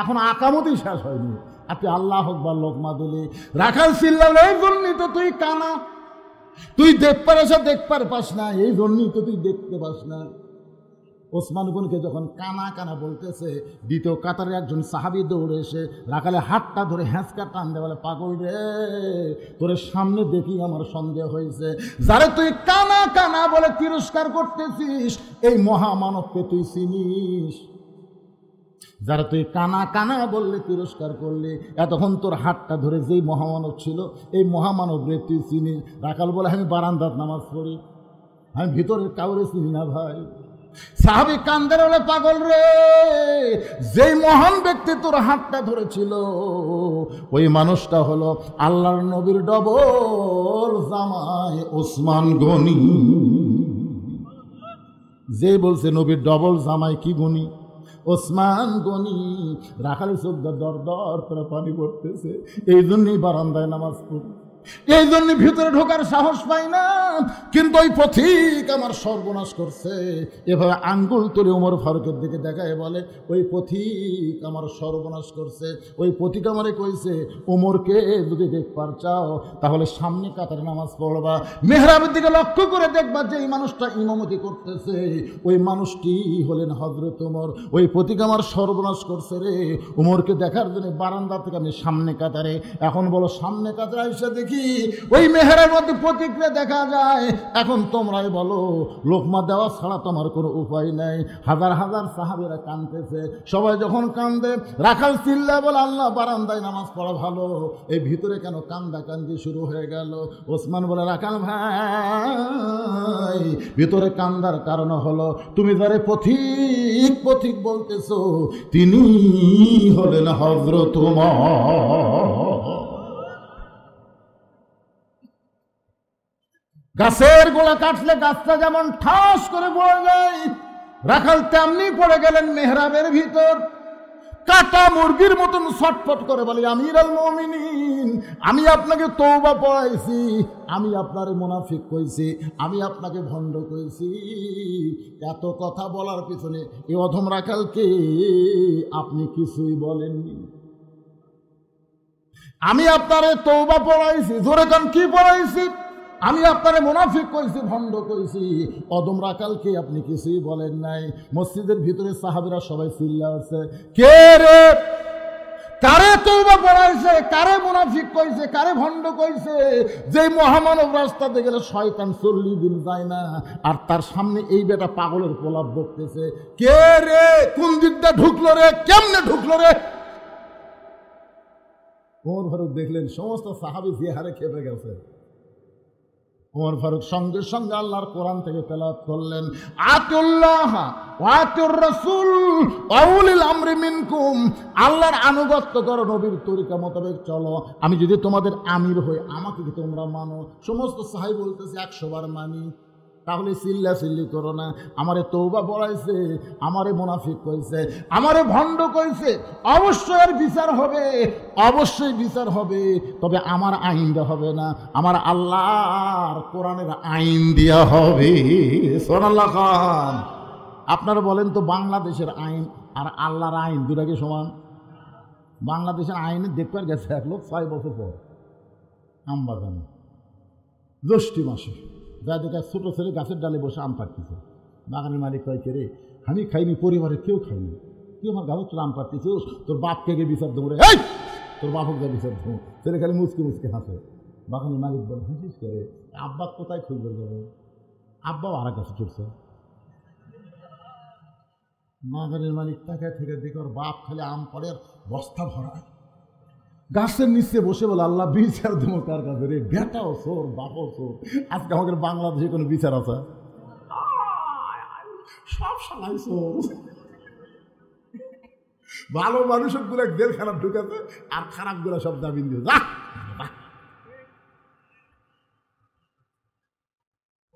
[SPEAKER 1] এখন আকামতই শেষ হয়নি, আপনি আল্লাহু আকবার লোকমা দিলে। রাখাল চিল্লাল, এই জন্যই তো তুই কানা, তুই দেখতে পাস না, এই জন্যই তো তুই দেখতে পাস না। ওসমান গনিকে যখন কানা কানা বলতেছে, দ্বিতীয় কাতারে একজন সাহাবী দৌড়ে এসে রাখালে হাতটা ধরে হ্যাঁচকা টান দেয়, বলে পাগল রে, তোর সামনে দেখি আমার সন্দেহ হয়েছে। যারে তুই কানা কানা বলে তিরস্কার করতেছিস, এই মহামানবকে তুই চিনিস? যারা তুই কানা কানা বললে তিরস্কার করলে, এতক্ষণ তোর হাতটা ধরে যেই মহামানব ছিল, এই মহামানব রে তুই চিনিস? রাখাল বলে, আমি বারান্দাত নামাজ পড়ি, আমি ভিতরের কাউরে চিনি না ভাই। সাহাবী কান্দের বলে, পাগল রে, যেই মহান ব্যক্তি তোর হাতটা ধরেছিল, ওই মানুষটা হলো আল্লাহর নবীর ডবল জামাই ওসমান গনি। যে বলছে নবীর ডবল জামাই কি গনি? ওসমান গনি। রাখালের চোখ দর দর করে পানি পড়তেছে, এই জন্যই বারান্দায় নামাজ পড়ি, এই জন্য ভিতরে ঢোকার সাহস পাই না। কিন্তু ওই পথিক আমার সর্বনাশ করছে। এভাবে আঙ্গুল তুলে ওমর ফারুকের দিকে দেখায় বলে, ওই পথিক আমার সর্বনাশ করছে। ওই পথিক আমারে কইছে, ওমরকে যদি দেখবার চাও তাহলে সামনে কাতারে নামাজ পড়বা, মেহরাবের দিকে লক্ষ্য করে দেখবা যে এই মানুষটা ইমামতি করতেছে, ওই মানুষটি হলেন হযরত ওমর। ওই পথিক আমার সর্বনাশ করছে রে, ওমরকে দেখার জন্য বারান্দা থেকে আমি সামনে কাতারে। এখন বলো সামনে কাতারে এসে দেখি ওই মেহরার মধ্যে প্রতিক্রিয়া দেখা যায়। এখন তোমরাই বলো, লোকমা দেওয়া ছাড়া তোমার কোনো উপায় নাই। হাজার হাজার সাহাবীরা কাঁদতেছে, সবাই যখন কান্দে রাখাল চিল্লা বলে, আল্লাহ বারান্দায় নামাজ পড়া ভালো, এই ভিতরে কেন কান্দা কান্দি শুরু হয়ে গেল? ওসমান বলে, রাখাল ভাই, ভিতরে কান্দার কারণ হলো তুমি যারে পথিক পথিক বলতেছো, তিনি হলেন হযরত ওমর। গাছের গোড়া কাটলে গাছটা যেমন ঠাস করে পড়ে যায়, রাখাল তেমনি পড়ে গেলেন মেহরাবের ভিতর। কাটা মুরগির মতন ছটফট করে বলে, আমিরুল মুমিনিন, আমি আপনাকে তওবা পড়াইছি, আমি আপনারে মুনাফিক কইছি, আমি আপনাকে ভণ্ড কইছি। এত কথা বলার পিছনে এই অধম রাখালকে আপনি কিছুই বলেননি। আমি আপনারে তওবা পড়াইছি, জোরে কান কি পড়াইছি? আমি আপনারে মুনাফিক কইছি, ভণ্ড কইছি, অদম রাখালকে আপনি কিছুই বলেন নাই। মসজিদের ভিতরে সাহাবীরা সবাই চিল্লা আছে, কে রে, কারে তওবা পড়াইছে, কারে মুনাফিক কইছে, কারে ভণ্ড কইছে? যে মহামানব রাস্তাতে গেলে শয়তান 40 দিন যায় না, আর তার সামনে এই বেটা পাগলের প্রলাপ বকতেছে, কে রে, কোন দিকটা ঢুকলো রে, কেমনে ঢুকলো রে? ওমর ফারুক দেখলেন সমস্ত সাহাবী যে হারে খেপে গেছে। ওমর ফারুক সঙ্গে সঙ্গে আল্লাহর কোরআন থেকে তেলাওয়াত করলেন, আতিউল্লাহ ওয়া আতিউর রাসূল ওয়া উলিল আমরি মিনকুম, আল্লাহর আনুগত্য করো, নবীর তরিকা মোতাবেক চলো। আমি যদি তোমাদের আমির হই, আমাকে কি তোমরা মানো? সমস্ত সাহাবী বলতেছে 100 বার মানি। তাহলে চিল্লা চিল্লি করো না। আমারে তওবা পড়াইছে, আমারে মুনাফিক কইছে, আমারে ভণ্ড কইছে, অবশ্যই এর বিচার হবে, অবশ্যই বিচার হবে। তবে আমার আইন দেওয়া হবে না, আমার আল্লাহর কোরআনের আইন দেওয়া হবে। সুবহানাল্লাহ খান। আপনারা বলেন তো, বাংলাদেশের আইন আর আল্লাহর আইন দুটা কি সমান? বাংলাদেশের আইনে দেখবার গেছে এক লোক 6 বছর পর আমবাগানে জ্যৈষ্ঠী মাসে যা দেখে ছোট ছেলে গাছের ডালে বসে আম পাড়তেছে। বাগানের মালিক কয়, কে রে, আমি খাইনি, পরিবারের কেউ খাইনি, তুই আমার গাছের তোর আম পাড়তেছিস, তোর বাপকে গিয়ে বিচার দেবো রে, এই তোর বাপক যা বিচার দেবো। ছেলে খালি মুচকে মুচকে হাসে। বাগানের মালিক বলে, হাসিস করে, আব্বা কোথায় খুঁজবে যাবে? আব্বাও আর গাছে চড়ছে। বাগানের মালিক তাকে থেকে দেখে ওর বাপ খালি আম পড়ে বস্তা ভরায়, গাছের নিচে বসে বলে, আল্লাহ বিচার দেবো কার কাছে রে? বেটাও চোর, বাপও চোর। আজকে আমাদের বাংলাদেশে কোনো বিচার আছে? সব সালাই চোর। ভালো মানুষের গুলো জেল খারাপ ঢুকেছে, আর খারাপ গুলো সব জামিন দিয়ে যা।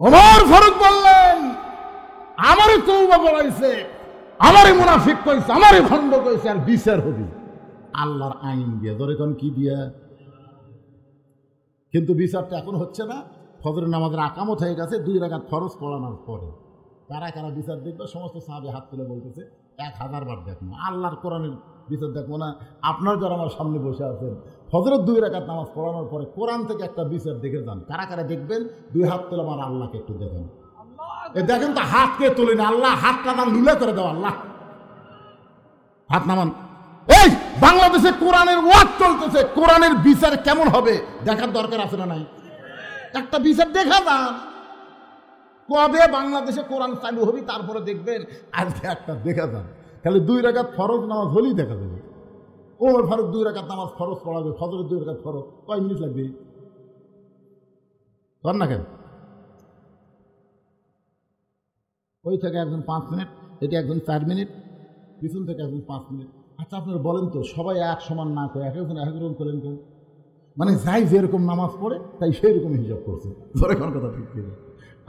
[SPEAKER 1] ওমর ফারুক বললেন, আমারই তওবা পড়াইছে, আমারই মুনাফিক কইছে, আমারই ভণ্ড কইছে, আর বিচার হবে আল্লাহর আইন দিয়ে। ধরে কোন কি দিয়া? কিন্তু বিচারটা এখন হচ্ছে না। ফজরের নামাজের আকামত হয়ে গেছে, 2 রাকাত ফরজ পড়ানোর পরে কারা কারা বিচার দেখবে? সমস্ত সাহাবী হাত তুলে বলতেছে, 1000 বার দেখবো, আল্লাহর কোরআনের বিচার দেখবো না। আপনার যারা আমার সামনে বসে আছেন, ফজরের 2 রাকাত নামাজ পড়ানোর পরে কোরআন থেকে একটা বিচার দেখে যান। কারা কারা দেখবেন? 2 হাত তুলে আমার আল্লাহকে একটু দেখেন। দেখেন তো, হাতকে তুলেন, আল্লাহ হাতটা না লুলে করে দাও। আল্লাহ হাত নামান। এই বাংলাদেশে কোরআনের ওয়াজ চলতেছে, কোরআনের বিচার কেমন হবে দেখার দরকার আছে না নাই? একটা বিচার দেখা যান। কবে বাংলাদেশে কোরআন চালু হবে তারপরে দেখবেন। আজকে একটা দেখা যান। তাহলে 2 রাকাত ফরজ নামাজ হলেই দেখা যাবে। ওমর ফারুক 2 রাকাত নামাজ ফরজ পড়াবে, ফজরের 2 রাকাত ফরজ, কয় মিনিট লাগবে? কর না কেন? ওই থেকে একজন 5 মিনিট, এটা একজন 4 মিনিট, পিছন থেকে একজন 5 মিনিট। আচ্ছা আপনারা বলেন তো, সবাই এক সমান না করে এক একজন এক এক রকম করেন কেন? মানে যাই যেরকম নামাজ পড়ে তাই সেই রকম হিসাব করছে। ধরে কোন কথা ঠিক কিনা?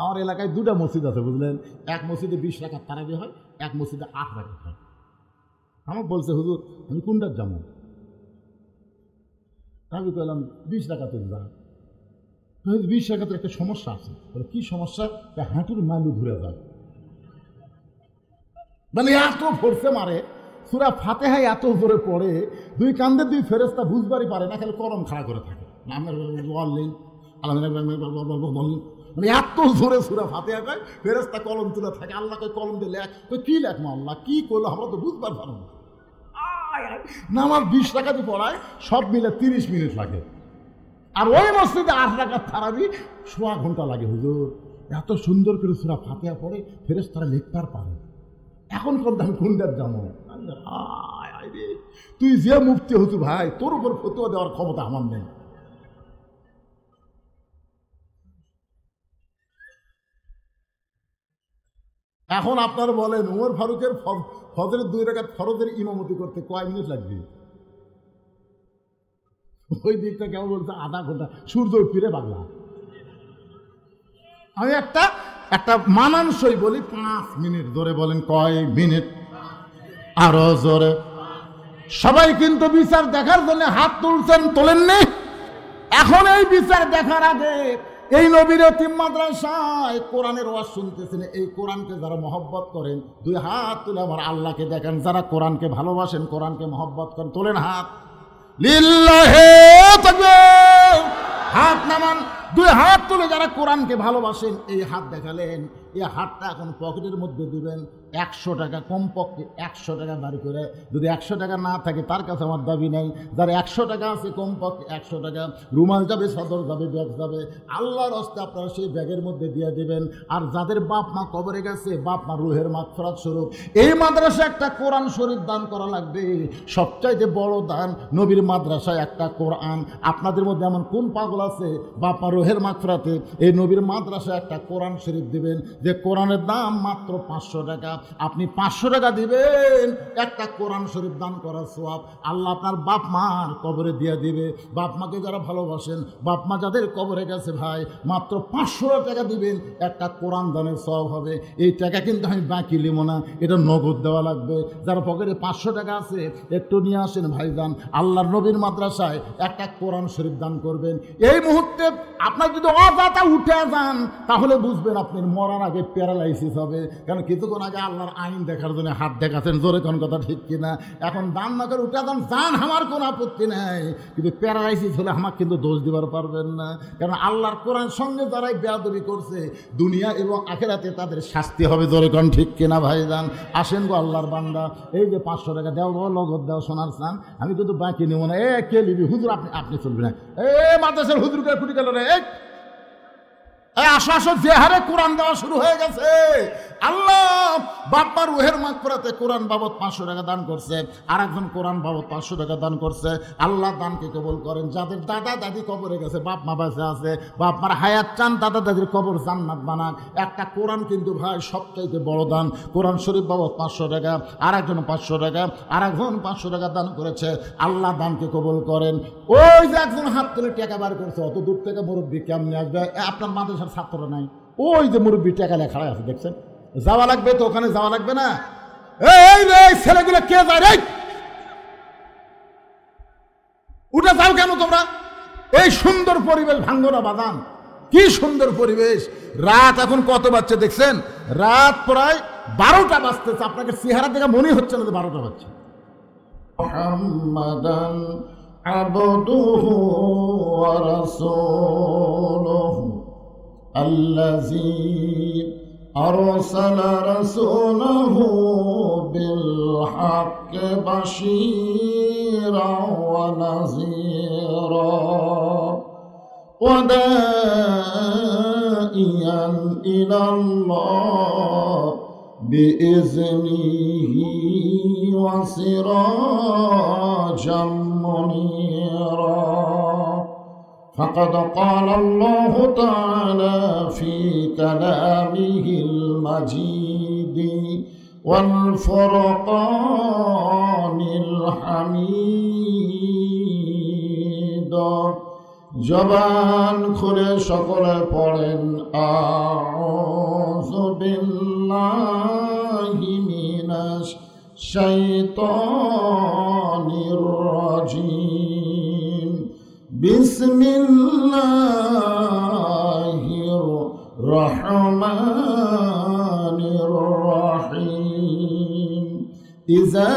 [SPEAKER 1] আমার এলাকায় 2টা মসজিদ আছে বুঝলেন। এক মসজিদে 20 রাকাত তারাবি হয়, এক মসজিদে 8 রাকাত হয়। আমার বলছে, হুজুর আমি কোনটার যাবো? আমি বললাম 20 রাকাতের যান। 20 রাকাতের একটা সমস্যা আছে। বলে কি সমস্যা? হাঁটুর মালু ঘুরে যায়। মানে এত ফোর্সে মারে, সূরা ফাতিহায় এত জোরে পড়ে, 2 কান্দে 2 ফেরেশতা বুঝবারই পারে না, খালি কলম খাড়া করে থাকে। মানে এত জোরে সূরা ফাতিহা কয়, ফেরেশতা কলম তুলে থাকে। আল্লাহ কয় কলম দিয়ে লেখ। কি লেখবো আল্লাহ? কি করলো আমরা তো বুঝবার পারো না। নামাজ 20 রাকাতই পড়ায়, সব মিলে 30 মিনিট লাগে। আর ওই মসজিদে 8 রাকাত তারাবি 1.5 ঘন্টা লাগে। হুজুর এত সুন্দর করে সূরা ফাতিহা পড়ে, ফেরেশতারা লিখবার পারে। এখন কোন আমি কোনটার জানো? তুই যে মুফতি হতু ভাই, তোর উপর ফতোয়া দেওয়ার ক্ষমতা আমার নেই। এখন আপনারা বলেন, ওমর ফারুকের ফজরের 2 রাকাত ফরজের ইমামতি করতে কয় মিনিট লাগবে? ওই দিকটা কেমন বলছে? আধা ঘন্টা। সূর্য ফিরে বাংলা। আমি একটা মানানসই বলি, 5 মিনিট। ধরে বলেন কয় মিনিট? আরো জোরে। সবাই কিন্তু বিচার দেখার জন্য হাত তুলছেন, তোলেননি? এখন এই বিচার দেখার আগে এই নবীর এতিম মাদ্রাসায় কোরআনের ওয়াজ শুনতেছেন, এই কোরআনকে যারা মহব্বত করেন দুই হাত তুলে আমার আল্লাহকে দেখেন। যারা কোরআনকে ভালোবাসেন, কোরআনকে মহব্বত করেন, তোলেন হাত। লিল্লাহে তাকবীর, হাত নামান। দুই হাত তুলে যারা কোরআনকে ভালোবাসেন এই হাত দেখালেন। এই হাতটা এখন পকেটের মধ্যে দিবেন। 100 টাকা, কমপক্ষে 100 টাকা বাড়ি করে। যদি 100 টাকা না থাকে তার কাছে আমার দাবি নেই। যার 100 টাকা আছে কমপক্ষে 100 টাকা, রুমাল যাবে, সদর যাবে, ব্যাগ যাবে, আল্লাহর হস্তে আপনারা সেই ব্যাগের মধ্যে দিয়ে দিবেন। আর যাদের বাপ মা কবরে গেছে, বাপ মা রুহের মাগফিরাত স্বরূপ এই মাদ্রাসা একটা কোরআন শরীফ দান করা লাগবে। সবচাইতে বড় দান নবীর মাদ্রাসায় একটা কোরআন। আপনাদের মধ্যে এমন কোন পাগল আছে বাপ মা রুহের মাগফিরাতে এই নবীর মাদ্রাসায় একটা কোরআন শরীফ দিবেন, যে কোরআনের দাম মাত্র 500 টাকা। আপনি 500 টাকা দিবেন, একটা কোরআন শরীফ দান করার সওয়াব আল্লাহ আপনার বাপ মার কবরে দিয়ে দিবে। বাপ মাকে যারা ভালোবাসেন, বাপ মা যাদের কবরে গেছে ভাই, মাত্র 500 টাকা দিবেন, একটা কোরআন দানের সওয়াব হবে। এই টাকা কিন্তু আমি বাকি লিমো না, এটা নগদ দেওয়া লাগবে। যারা পকেটে 500 টাকা আছে একটু নিয়ে আসেন ভাইজান, আল্লাহর নবীর মাদ্রাসায় একটা কোরআন শরীফ দান করবেন। এই মুহূর্তে আপনার যদি অজাতা উঠে যান তাহলে বুঝবেন আপনি মরার আগে প্যারালাইসিস হবে। কারণ কিছুক্ষণ আগে আল্লাহর আইন দেখার জন্য হাত দেখাচ্ছেন, জোরে কোন কথা ঠিক কিনা? এখন দান না করে উঠে যান, যান, আমার কোনো আপত্তি নেই, কিন্তু প্যারালাইসিস হলে আমাকে কিন্তু দোষ দিবার পারবেন না। কারণ আল্লাহর কোরআন সঙ্গে যারাই বেয়াদবি করছে দুনিয়া এবং আখিরাতে তাদের শাস্তি হবে, জোরে কোন ঠিক কিনা ভাইজান? আসেন গো আল্লাহর বান্দা, এই যে 500 টাকা দেও, লগত দেও, সোনার চান, আমি কিন্তু বাকি নেব না। কে নিবি হুজুর? আপনি চলবি না। মাদ্রাসার হুজুরকে ফুটি গেল রে। আসো আসো, যে হারে কোরআন দেওয়া শুরু হয়ে গেছে। আল্লাহ বাপ্পার রুহের মাগফিরাতে কোরআন বাবদ 500 টাকা দান করছে, আর একজন কোরআন বাবদ 500 টাকা দান করছে। আল্লাহ দানকে কবুল করেন। যাদের দাদা দাদি কবরে গেছে, বাপ মা বেঁচে আছে, বাপ মার হায়াত চান, দাদা দাদির কবর জান্নাত বানান। একটা কোরআন কিন্তু ভাই সবচাইতে বড় দান। কোরআন শরীফ বাবদ 500 টাকা, আর একজন 500 টাকা, আর একজন 500 টাকা দান করেছে। আল্লাহ দানকে কবুল করেন। ওই যে একজন হাত তুলে টাকা বার করছে, অত দূর থেকে মুরব্বী কেমনে আসবে? আপনার মাদ্রাসার ছাত্ররা নাই, ওই যে মুরব্বী টাকা লেখা আছে দেখছেন, যাওয়া লাগবে তো, ওখানে যাওয়া লাগবে না? এই রে ছেলেগুলো কে যায় রে? উঠে যাও কেন তোমরা? এই সুন্দর পরিবেশ ভাঙ্গো না বাদান, কি সুন্দর পরিবেশ। রাত এখন কত বাজছে দেখছেন? রাত প্রায় 12টা বাজতেছে। আপনাকে চেহারা দেখে মনে হচ্ছে না যে 12টা বাজছে। মুহাম্মাদান আবদুহু ওয়া রাসূলুহু আল্লাযী আরসালা রাসূলাহু বিল হাক্কি বাশীরান ওয়া নাযীরা ওয়া দাঈয়ান ইলাল্লাহ বিইজনিহি ওয়া সিরাজাম মুনীরা। فقد قال الله تعالى في كلامه المجيد والفرقان الحميد। জবান খুলে সকলে পড়েন আউযু বিল্লাহি মিনাশ শাইতানির রাজিম। বিসমিল্লাহির রহমানির রহিম। ইযা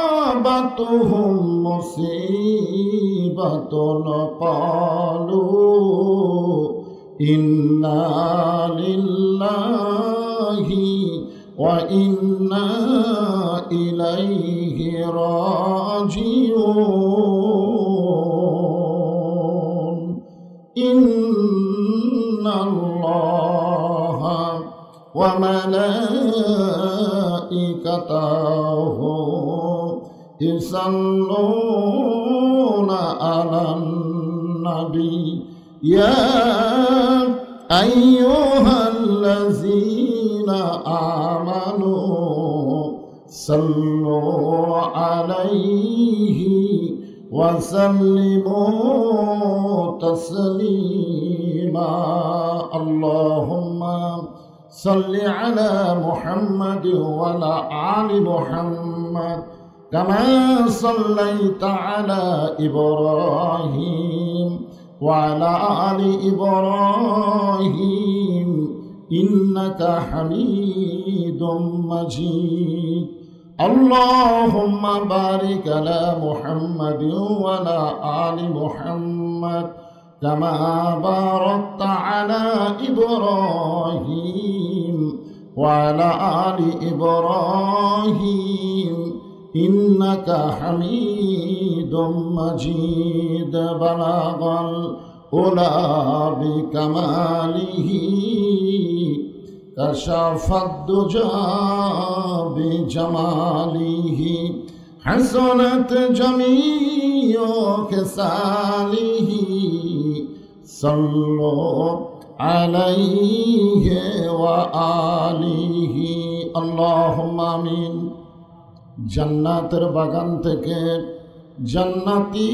[SPEAKER 1] আসাবাতুহুম মুসিবাতুন ক্বালু ইন্না লিল্লাহি ওয়া ইন্না ইলাইহি রাজিউন। ইন্নাল্লাহা ওয়া মালাইকাতাহু ইউসাল্লুনা আলান নবী ইয়া আইয়ুহাল্লাযীনা আমানু সাল্লু আলাইহি ওয়া সাল্লিমু তাসলিমা। আল্লাহুম্মা صل على محمد وعلى آل محمد كما صليت على إبراهيم وعلى آل إبراهيم إنك حميد مجيد اللهم بارك على محمد وعلى آل محمد كما باركت على إبراهيم وعلى آل إبراهيم إنك حميد مجيد بلغ العلا بكماله كشف الدجى بجماله حسنت جميع خصاله صلوا عليه وآله اللهم آمين জান্নাতের বাগান থেকে জান্নাতি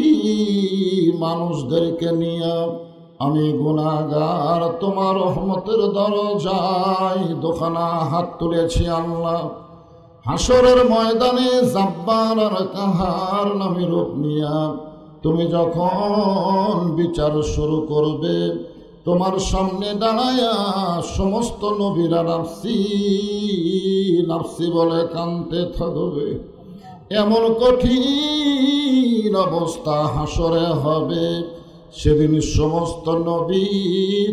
[SPEAKER 1] মানুষদেরকে নিয়ে আমি গুনাহগার তোমার রহমতের দরজায় দোখানা হাত তুলেছি আল্লাহ। হাসরের ময়দানে জাব্বার আর কাহার নামে রূপ নিয়া তুমি যখন বিচার শুরু করবে, তোমার সামনে দাঁড়ায়া সমস্ত নবীরা নাফসি নাফসি বলে কাঁদতে থাকবে। এমন কঠিন অবস্থা হাসরে হবে, সেদিন সমস্ত নবী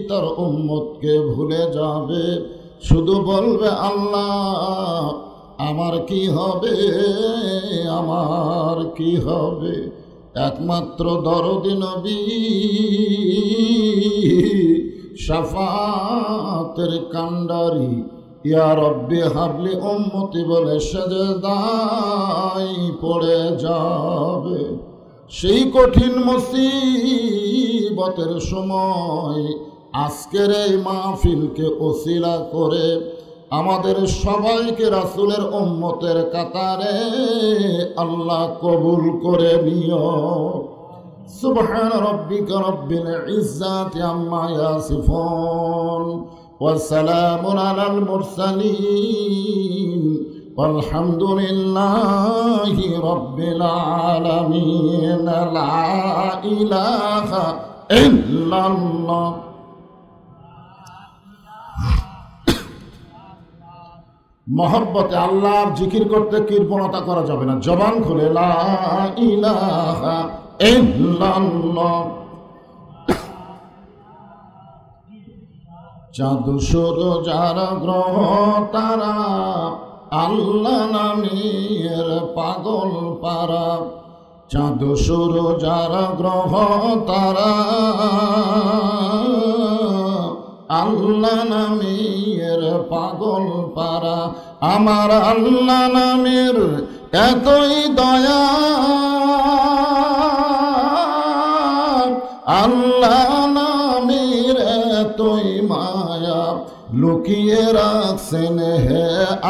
[SPEAKER 1] তার উম্মতকে ভুলে যাবে, শুধু বলবে আল্লাহ আমার কি হবে, আমার কি হবে। একমাত্র দরদি নবী শাফাতের কান্ডারি ইয়া রব্বি হাবলি উম্মতি বলে সেজদায় পড়ে যাবে। সেই কঠিন মুসিবতের সময় আজকের এই মাহফিলকে ওসিলা করে আমাদের সবাইকে রাসূলের উম্মতের কাতারে আল্লাহ কবুল করে নিও। সুবহান রাব্বিকা রাব্বিল ইজ্জাতি আম্মা ইয়াসিফুন ওয়া সালামুন আলাল মুরসালিন walhamdulillahi rabbil alamin। লা ইলাহা ইল্লাল্লাহ। মহব্বতে আল্লাহর জিকির করতে কৃপণতা করা যাবে না, জবান খুলে লা ইলাহা ইল্লাল্লাহ। চাঁদ সূরজ আর গ্রহ তারা আল্লাহ নামের পাগল পারা। চাঁদ সূরজ আর গ্রহ তারা আল্লাহ নামের পাগল পারা। আমার আল্লাহ নামের এতই দয়া, আল্লাহ নামের এতই মায়া, লুকিয়ে রাখছেন হে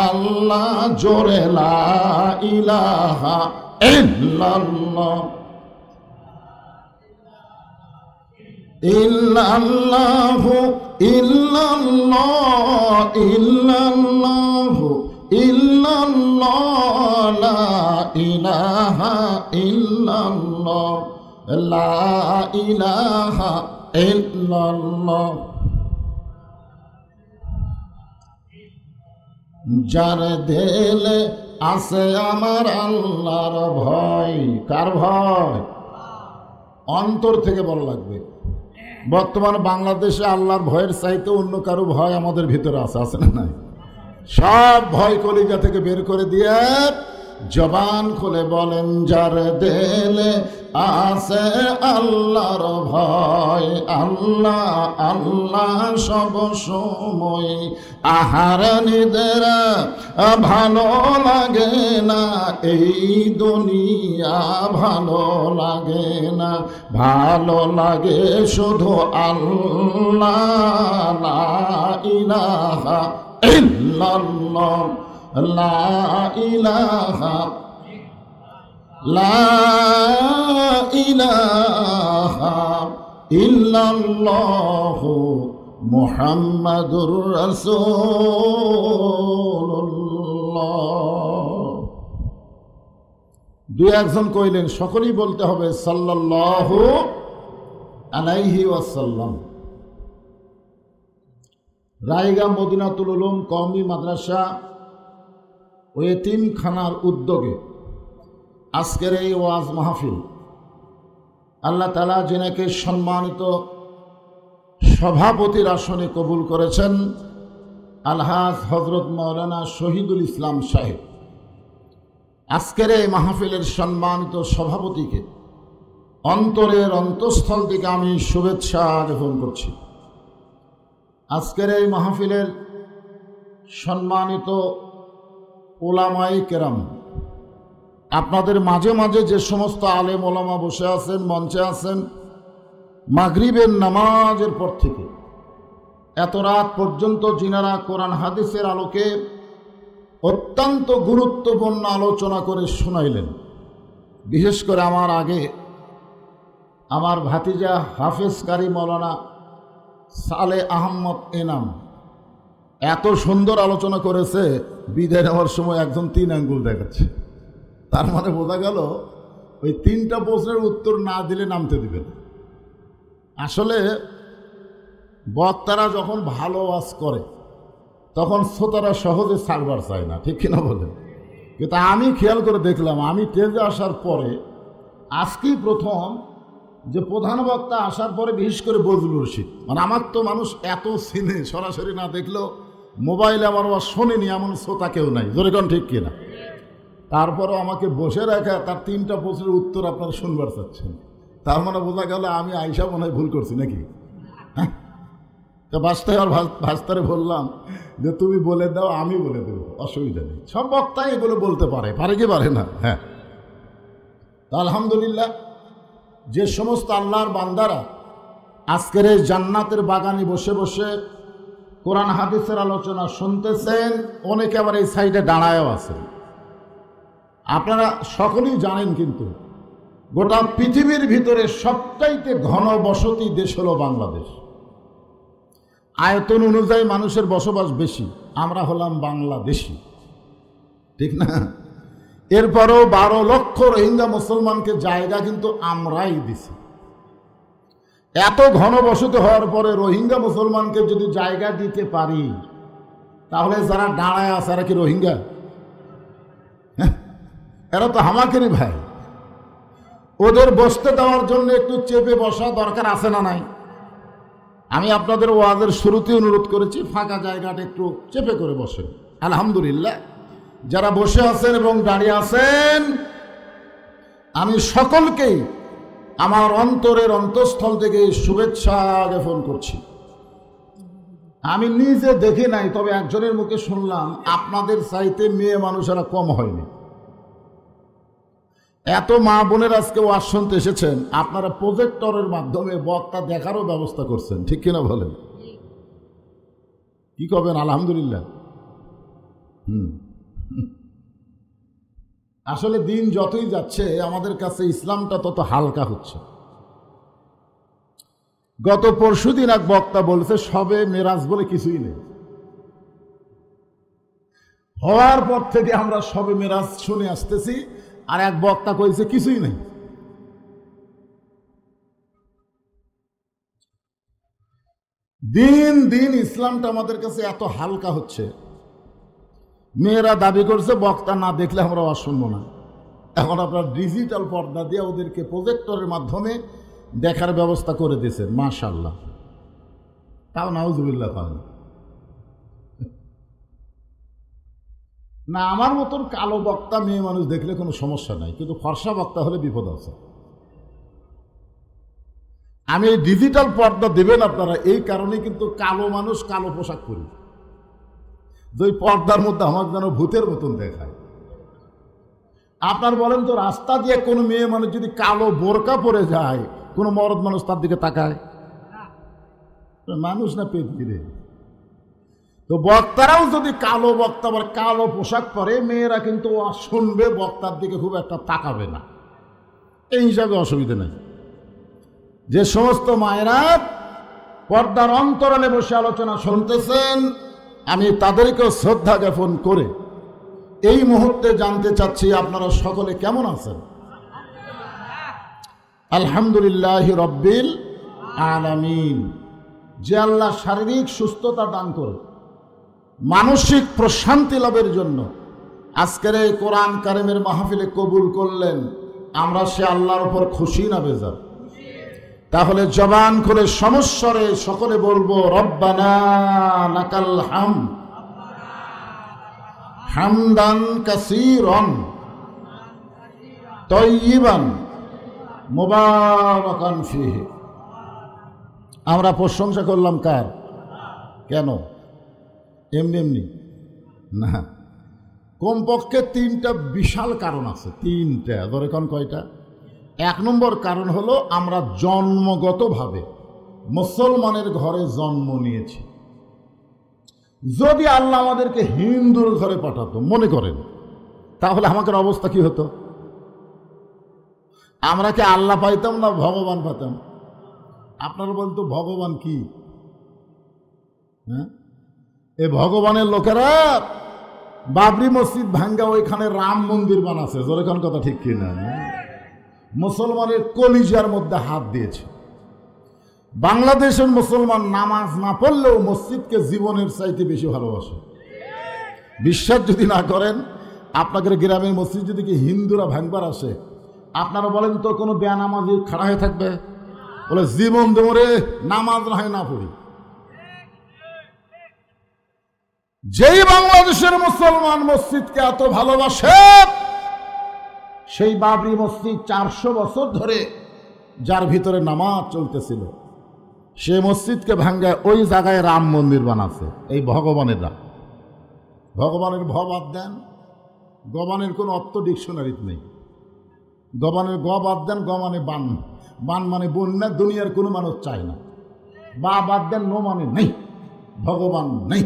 [SPEAKER 1] আল্লাহ জোরে লা ইলাহা ইল্লাল্লাহ। ইল্লাল্লাহু ইল্লাল্লাহ ইল্লাল্লাহু ইল্লাল্লাহ লা ইলাহা ইল্লাল্লাহ লা ইলাহা ইল্লাল্লাহ। যার দিলে আছে আমার আল্লাহর ভয়। কার ভয়? অন্তর থেকে বলা লাগবে। বর্তমান বাংলাদেশে আল্লাহর ভয়ের চাইতে অন্য কারো ভয় আমাদের ভিতরে আছে না নাই? সব ভয় কলিজা থেকে বের করে দিয়ে জবান খুলে বলেন যার দিলে আছে আল্লাহর ভয়, আল্লাহ আল্লাহ সব সময়। আহার নিদের ভালো লাগে না, এই দুনিয়া ভালো লাগে না, ভালো লাগে শুধু আল্লাহ। লা ইলাহা ইল্লাল্লাহ লা ইলাহা লা ইলাহা ইল্লাল্লাহু মুহাম্মাদুর রাসূলুল্লাহ। দুই একজন কইলেন, সকলেই বলতে হবে সাল্লাল্লাহু আলাইহি ওয়াসাল্লাম। রায়গা মদিনাতুল উলুম কওমি মাদ্রাসা ও এতিমখানার উদ্যোগে আজকের এই ওয়াজ মাহফিল, আল্লাহ তাআলা যিনাকে সম্মানিত সভাপতির আসনে কবুল করেছেন, আলহাজ হযরত মাওলানা শহীদুল ইসলাম সাহেব, আজকের এই মাহফিলের সম্মানিত সভাপতিকে অন্তরের অন্তঃস্থল থেকে আমি শুভেচ্ছা জ্ঞাপন করছি। আজকের এই মাহফিলের সম্মানিত ওলামায়ে কেরাম, আপনাদের মাঝে মাঝে যে সমস্ত আলেম ওলামা বসে আছেন, মঞ্চে আছেন, মাগরিবের নামাজের পর থেকে এত রাত পর্যন্ত যিনারা কোরআন হাদিসের আলোকে অত্যন্ত গুরুত্বপূর্ণ আলোচনা করে শোনাইলেন, বিশেষ করে আমার আগে আমার ভাতিজা হাফেজ কারি মৌলানা সালে আহমদ এনাম এত সুন্দর আলোচনা করেছে, বিদায় নেওয়ার সময় একজন 3 আঙ্গুল দেখাচ্ছে। তার মানে বোঝা গেল ওই 3টা প্রশ্নের উত্তর না দিলে নামতে দিবে না। আসলে বক্তারা যখন ভালো ওয়াজ করে তখন শ্রোতারা সহজে ছাড়বার চায় না, ঠিক কিনা বলেন? কিন্তু আমি খেয়াল করে দেখলাম, আমি স্টেজে আসার পরে আজকেই প্রথম যে প্রধান বক্তা আসার পরে বিশেষ করে বজলুর রশিদ, মানে আমার তো মানুষ এত চিনে, সরাসরি না দেখলেও মোবাইলে আমার ওয়াজ শোনেনি এমন শ্রোতা কেউ নাই, জোরে কোন ঠিক কিনা? তারপরও আমাকে বসে রাখা, তার 3টা প্রশ্নের উত্তর আপনারা শুনবার চাচ্ছেন, তার মানে বোঝা গেল আমি আইসা মনে হয় ভুল করছি নাকি? হ্যাঁ, তো বাস্তায় আর ভাস্তারে বললাম যে তুমি বলে দাও, আমি বলে দেব, অসুবিধা নেই। সব বক্তাই এগুলো বলতে পারে, পারে কি পারে না? হ্যাঁ, আলহামদুলিল্লাহ, যে সমস্ত আল্লাহর বান্দারা আজকের এই জান্নাতের বাগানে বসে বসে কোরআন হাদিসের আলোচনা শুনতেছেন, অনেকে আবার এই সাইডে দাঁড়ায়ও আছেন। আপনারা সকলেই জানেন কিন্তু গোটা পৃথিবীর ভিতরে সবচাইতে ঘন বসতি দেশ হলো বাংলাদেশ। আয়তন অনুযায়ী মানুষের বসবাস বেশি, আমরা হলাম বাংলাদেশি, ঠিক না? এরপরও 12 লক্ষ রোহিঙ্গা মুসলমানকে জায়গা কিন্তু আমরাই দিছি। এত ঘনবসতি হওয়ার পরে রোহিঙ্গা মুসলমানকে যদি জায়গা দিতে পারি, তাহলে যারা দাঁড়ায় আছে এরা কি রোহিঙ্গা? এরা তো হামাকেরই ভাই। ওদের বসতে দেওয়ার জন্য একটু চেপে বসা দরকার আছে না নাই? আমি আপনাদের ওয়াজের শুরুতে অনুরোধ করেছি, ফাঁকা জায়গাটা একটু চেপে করে বসেন। আলহামদুলিল্লাহ, যারা বসে আছেন এবং দাঁড়িয়ে আছেন, আমি সকলকেই আমার অন্তরের অন্তঃস্থল থেকে শুভেচ্ছা জ্ঞাপন করছি। আমি নিজে দেখি নাই, তবে একজনের মুখে শুনলাম আপনাদের চাইতে মেয়ে মানুষেরা কম হয়নি। এত মা বোনের আজকে ওয়াজ শুনতে এসেছেন, আপনারা প্রজেক্টরের মাধ্যমে বক্তা দেখারও ব্যবস্থা করছেন, ঠিক কিনা বলেন? কি করবেন? আলহামদুলিল্লাহ। আসলে দিন যতই যাচ্ছে আমাদের কাছে ইসলামটা তত হালকা হচ্ছে। গত পরশুদিন এক বক্তা বলছে সবে মেরাজ বলে কিছুই নেই। হওয়ার পর থেকে আমরা সবে মেরাজ শুনে আসতেছি, আর এক বক্তা কইছে কিছুই নেই। দিন দিন ইসলামটা আমাদের কাছে এত হালকা হচ্ছে। মেয়েরা দাবি করছে বক্তা না দেখলে আমরা আর শুনবো না। এখন আপনার ডিজিটাল পর্দা দিয়ে ওদেরকে প্রজেক্টরের মাধ্যমে দেখার ব্যবস্থা করে দিয়েছেন, মাশাআল্লাহ। তাও নাউজুবিল্লাহ পারেন না। আমার মতন কালো বক্তা মেয়ে মানুষ দেখলে কোনো সমস্যা নাই, কিন্তু ফর্সা বক্তা হলে বিপদ আছে। আমি এই ডিজিটাল পর্দা দেবেন আপনারা, এই কারণে কিন্তু কালো মানুষ কালো পোশাক পরি, যে পর্দার মধ্যে আমার যেন ভূতের মতন দেখায়। আপনার বলেন তো, রাস্তা দিয়ে কোনো মেয়ে মানুষ যদি কালো বোরকা পরে যায়, কোনো মরদ মানুষ তার দিকে তাকায়? মানুষ না পেট গিরে। তো বক্তারাও যদি কালো বক্তা আবার কালো পোশাক পরে, মেয়েরা কিন্তু শুনবে, বক্তার দিকে খুব একটা তাকাবে না। এই হিসাবে অসুবিধা নেই। যে সমস্ত মায়েরা পর্দার অন্তরালে বসে আলোচনা শুনতেছেন, আমি তাদেরকেও শ্রদ্ধা জ্ঞাপন করে এই মুহূর্তে জানতে চাচ্ছি আপনারা সকলে কেমন আছেন? আলহামদুলিল্লাহি রব্বিল আলামিন। যে আল্লাহ শারীরিক সুস্থতা দান করে মানসিক প্রশান্তি লাভের জন্য আজকের এই কোরআন কারিমের মাহফিলে কবুল করলেন, আমরা সে আল্লাহর উপর খুশি না বেজার? তাহলে জবান খুলে সমস্বরে সকলে বলবো রব্বানা লাকাল হামদ হামদান কাসীরান তাইয়িবান মুবারাকান ফীহি। আমরা প্রশংসা করলাম কার? কেন? এমনি এমনি না, কমপক্ষে তিনটা বিশাল কারণ আছে। তিনটা, ধরে কোন কয়টা? এক নম্বর কারণ হলো আমরা জন্মগতভাবে মুসলমানের ঘরে জন্ম নিয়েছি। যদি আল্লাহ আমাদেরকে হিন্দুর ঘরে পাঠাতো মনে করেন, তাহলে আমাদের অবস্থা কি হতো? আমরা কি আল্লাহ পাইতাম না ভগবান পাইতাম? আপনারা বলতো ভগবান কি? হ্যাঁ, এ ভগবানের লোকেরা বাবরি মসজিদ ভাঙ্গা ওইখানে রাম মন্দির বানাচ্ছে। যেরকম কথা ঠিক কিনা? মুসলমানের কলিজার মধ্যে হাত দিয়েছে। বাংলাদেশের মুসলমান নামাজ না পড়লেও মসজিদকে জীবনের চাইতে বেশি ভালোবাসে। বিশ্বাস যদি না করেন, আপনাদের গ্রামের মসজিদ যদি কি হিন্দুরা ভাঙবার আসে, আপনারা বলেন তো কোনো বেনামাজি খাড়া হয়ে থাকবে? বলে জীবন দেবরে নামাজ না হয় না পড়ি। যেই বাংলাদেশের মুসলমান মসজিদকে এত ভালোবাসে, সেই বাবরি মসজিদ 400 বছর ধরে যার ভিতরে নামাজ চলতেছিল, সে মসজিদকে ভাঙ্গায় ওই জায়গায় রাম মন্দির বানাচ্ছে। এই ভগবানের রাম, ভগবানের ভ বাদ দেন, গবানের কোনো অর্থ ডিকশনারিতে নেই। গবানের গ বাদ দেন, গ মানে বান, বান মানে বন্যা, দুনিয়ার কোনো মানুষ চায় না। বা বাদ দেন, নো মানে নেই, ভগবান নেই।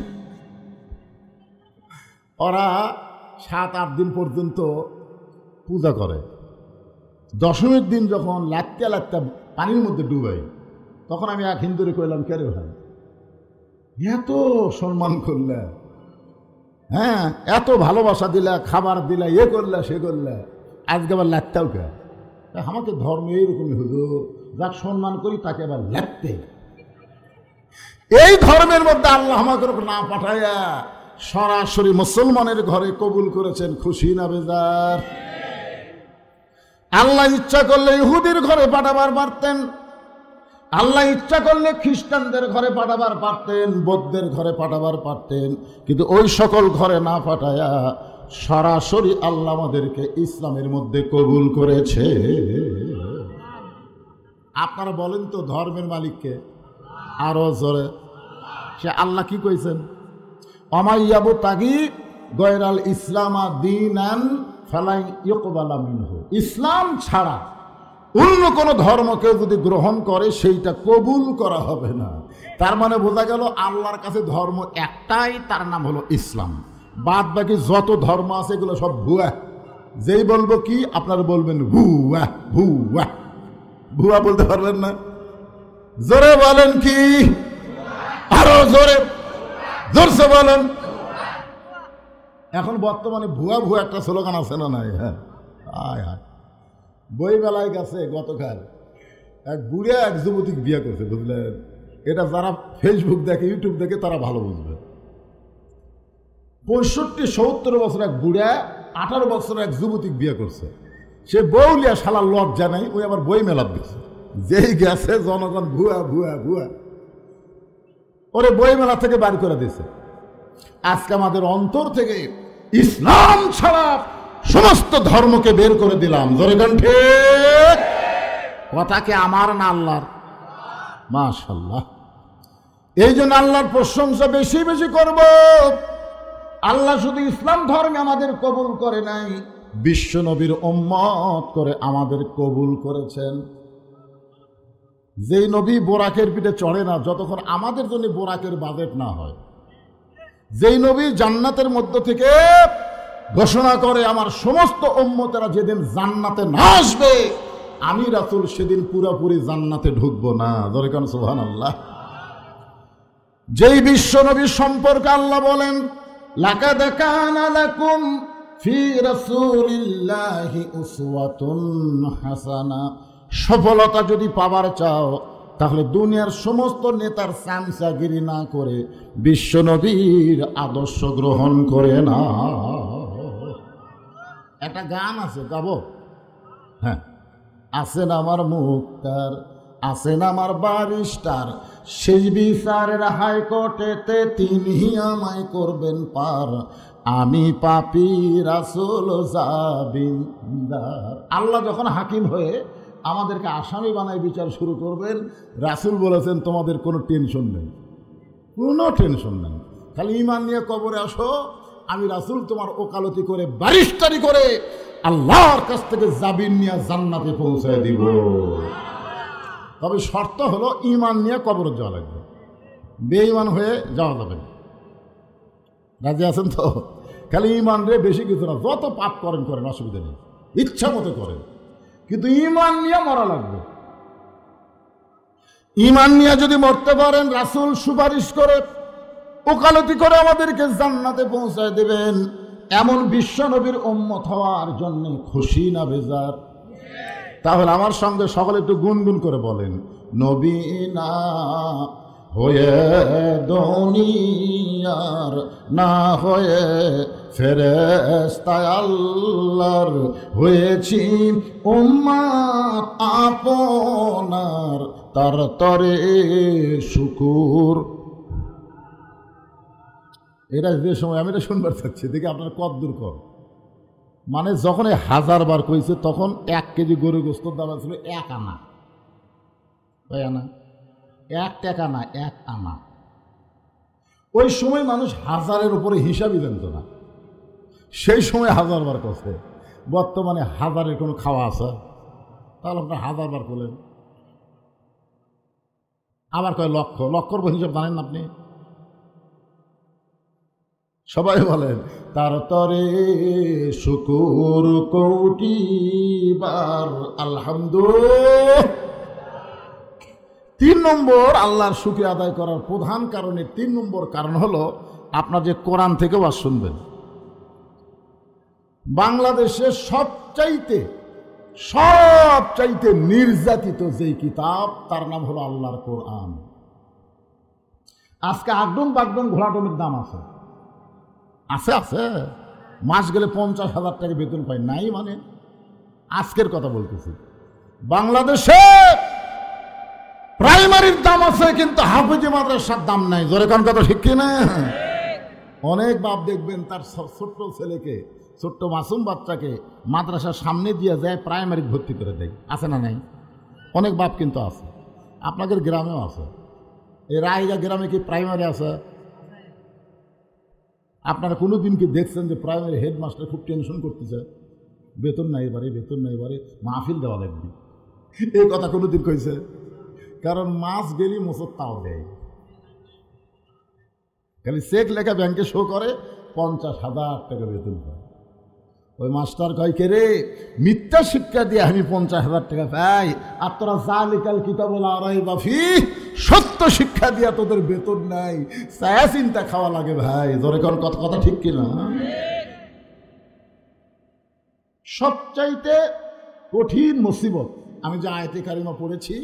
[SPEAKER 1] ওরা 7-8 দিন পর্যন্ত পূজা করে। দশমীর দিন যখন লাট্টা লাট্টা পানির মধ্যে ডুবাই, তখন আমি এক হিন্দুরে কইলাম, কে রে ভাই এত সম্মান করলে, হ্যাঁ এত ভালোবাসা দিলা, খাবার দিলা, এ করলে সে করলে, আজকে আবার লাট্টাও কে? আমাকে ধর্ম এইরকমই হুজুর, যাক সম্মান করি তাকে আবার লাটতে। এই ধর্মের মধ্যে আল্লাহ আমাকে না পাঠাইয়া সরাসরি মুসলমানের ঘরে কবুল করেছেন। খুশি না বেজার? আল্লাহ ইচ্ছা করলে ইহুদির ঘরে পাঠাবার পারতেন, আল্লাহ ইচ্ছা করলে খ্রিস্টানদের ঘরে পাঠাবার পারতেন, বৌদ্ধের ঘরে পাঠাবার পারতেন, কিন্তু ওই সকল ঘরে না পাঠায়া সরাসরি আল্লাহ আমাদেরকে ইসলামের মধ্যে কবুল করেছে। আপনারা বলেন তো ধর্মের মালিককে? আরো জোরে। সে আল্লাহ কি কইছেন? অমাইয়াবু তাগি গয়রাল ইসলামা দীনান ফালাই ইউকবালা মিনহু। ইসলাম ছাড়া অন্য কোনো ধর্মকে যদি গ্রহণ করে সেইটা কবুল করা হবে না। তার মানে বোঝা গেল আল্লাহর কাছে ধর্ম একটাই, তার নাম হলো ইসলাম। বাদ বাকি যত ধর্ম আছে এগুলো সব ভুয়া। যেই বলবো কি আপনারা বলবেন ভুয়া ভুয়া। ভুয়া বলতে পারবেন না? জোরে বলেন কি? আরো জোরে, জোরসে বলেন। এখন বর্তমানে ভুয়া ভুয়া একটা স্লোগান আছে না নাই? হ্যাঁ, আয় আয় বই মেলায় গেছে গতকাল, এক বুড়ে এক যুবতী বিয়ে করছে, বুঝলেন? এটা যারা ফেসবুক দেখে, ইউটিউব দেখে তারা ভালো বুঝবে। 65-70 বছর এক বুড়া 18 বছর এক যুবতী বিয়ে করছে। সে বউলিয়া শালা লজ্জা নাই, ওই আবার বই মেলার দিচ্ছে। যেই গেছে জনগণ ভুয়া ভুয়া ভুয়া, ওরে বই মেলা থেকে বার করে দিয়েছে। আজকে আমাদের অন্তর থেকে ইসলাম ছাড়া সমস্ত ধর্মকে বের করে দিলাম। জোরে গান ঠিক? কথা কি আমার না আল্লাহর? মাশাআল্লাহ। এই জন্য আল্লাহর প্রশংসা বেশি বেশি করব। আল্লাহ শুধু ইসলাম ধর্মে আমাদের কবুল করে নাই, বিশ্ব নবীর উম্মত করে আমাদের কবুল করেছেন। যেই নবী বোরাকের পিঠে চড়ে না যতক্ষণ আমাদের জন্য বোরাকের বাজেট না হয়, যেই নবী জান্নাতের মধ্য থেকে ঘোষণা করে আমার সমস্ত উম্মতেরা যেদিন জান্নাতে না আসবে, আমি রাসূল সেদিন পুরোপুরি জান্নাতে ঢুকবো না। জোরে কান সুবহানাল্লাহ। যেই বিশ্বনবী সম্পর্কে আল্লাহ বলেন লাকাদ কানা লাকুম ফি রাসূলিল্লাহি উসওয়াতুন হাসানা, সফলতা যদি পাবার চাও তাহলে দুনিয়ার সমস্ত নেতার চামচাগিরি না করে বিশ্বনবীর আদর্শ গ্রহণ করে না। একটা গান আছে, গাবো? হ্যাঁ, আছেন আমার মুক্তার, আছেন আমার বারিস্টার, শেষ বিচারের হাইকোর্টেতে তিনি আমায় করবেন পার, আমি পাপী রাসূল জাবিন্দার। আল্লাহ যখন হাকিম হয়ে আমাদেরকে আসামি বানায় বিচার শুরু করবেন, রাসূল বলেছেন তোমাদের কোনো টেনশন নেই, কোনো টেনশন নেই, খালি ঈমান নিয়ে কবরে আসো, আমি রাসূল তোমার ওকালতি করে বারিস্টারি করে আল্লাহর কাছ থেকে জাবিন নিয়ে জান্নাতে পৌঁছায় দিব। তবে শর্ত হলো ঈমান নিয়ে কবরে যাওয়া লাগবে, বেঈমান হয়ে যাওয়া যাবে না। রাজি আছেন তো? খালি ঈমান রে, বেশি কিছু না, যত পাপ করেন করেন, অসুবিধা নেই, ইচ্ছা মতো করেন, কিন্তু ঈমান নিয়ে মরা লাগবে। ঈমান নিয়ে যদি মরতে পারেন, রাসূল সুপারিশ করে ওকালতি করে আমাদেরকে জান্নাতে পৌঁছায় দেবেন, এমন বিশ্বনবীর উম্মত হওয়ার জন্য খুশি না বেজার? তাহলে আমার সঙ্গে সকলে একটু গুনগুন করে বলেন, নবী না হয়ে দুনিয়ার, না হয়ে ফেরেশতা আল্লাহর, হয়েছি উম্মত আপনার, তার তরে শুকুর। এটা যে সময় আমি এটা শুনবার চাচ্ছি, দেখি আপনার কদ্দূর কর। মানে যখন 1000 বার কইছে তখন 1 কেজি গরু গোস্তর দাম ছিল 1 আনা, 1 টাকা না, 1 আনা। ওই সময় মানুষ 1000-এর উপরে হিসাবই জানত না, সেই সময় 1000 বার করছে। বর্তমানে 1000-এর কোনো খাওয়া আছে? তাহলে আপনার 1000 বার করলেন, আবার কয় লক্ষ, লক্ষর হিসাব জানেন না আপনি? সবাই বলেন তার তরে শুকুর কোটিবার আলহামদুলিল্লাহ। 3 নম্বর আল্লাহর শুকরিয়া আদায় করার প্রধান কারণে 3 নম্বর কারণ হলো আপনার যে কোরআন থেকে ওয়াজ শুনবেন। বাংলাদেশে সবচাইতে নির্যাতিত যেই কিতাব, তার নাম হলো আল্লাহর কোরআন। আজকে আগডুম বাগডুম ঘোড়াডুমের দাম আছে, আছে আছে, মাস গেলে 50,000 টাকা বেতন পায় নাই। মানে আজকের কথা বলতেছি, বাংলাদেশে প্রাইমারির দাম আছে কিন্তু হাফেজি মাদ্রাসার দাম নাই। জোরে কোন কথা ঠিক কিনা? অনেক বাপ দেখবেন তার ছোট্ট ছেলেকে, ছোট্ট মাসুম বাচ্চাকে মাদ্রাসার সামনে দিয়ে যায়, প্রাইমারি ভর্তি করে দেয়। আছে না নাই? অনেক বাপ কিন্তু আছে, আপনাদের গ্রামেও আছে। এই রায়গা গ্রামে কি প্রাইমারি আছে? আপনারা কোনো দিন কি দেখছেন যে প্রাইমারি হেডমাস্টার খুব টেনশন করতেছে, বেতন নাই এবারে, বেতন নাই এবারে, মাহফিল দেওয়া লাগবে? এই কথা কোনো দিন কইছে? কারণ মাস গেলি মোসর তাও দেয়, খালি চেক লেখা ব্যাংকে শো করে 50,000 টাকা বেতন পায়। ওই মাস্টার কয়, কে রে, মিথ্যা শিক্ষা দিয়ে আমি 50,000 টাকা পাই, আর তোরা জালিকাল কিতাবুল রাইবা ফীহি, সত্য শিক্ষা দিয়া তোদের বেতন নাই, ছায়া চিন্তা খাওয়া লাগে ভাই। ধরে কোন কথা ঠিক কিনা? সবচাইতে কঠিন মুসিবত আমি যে আয়াতে কারিমা পড়েছি,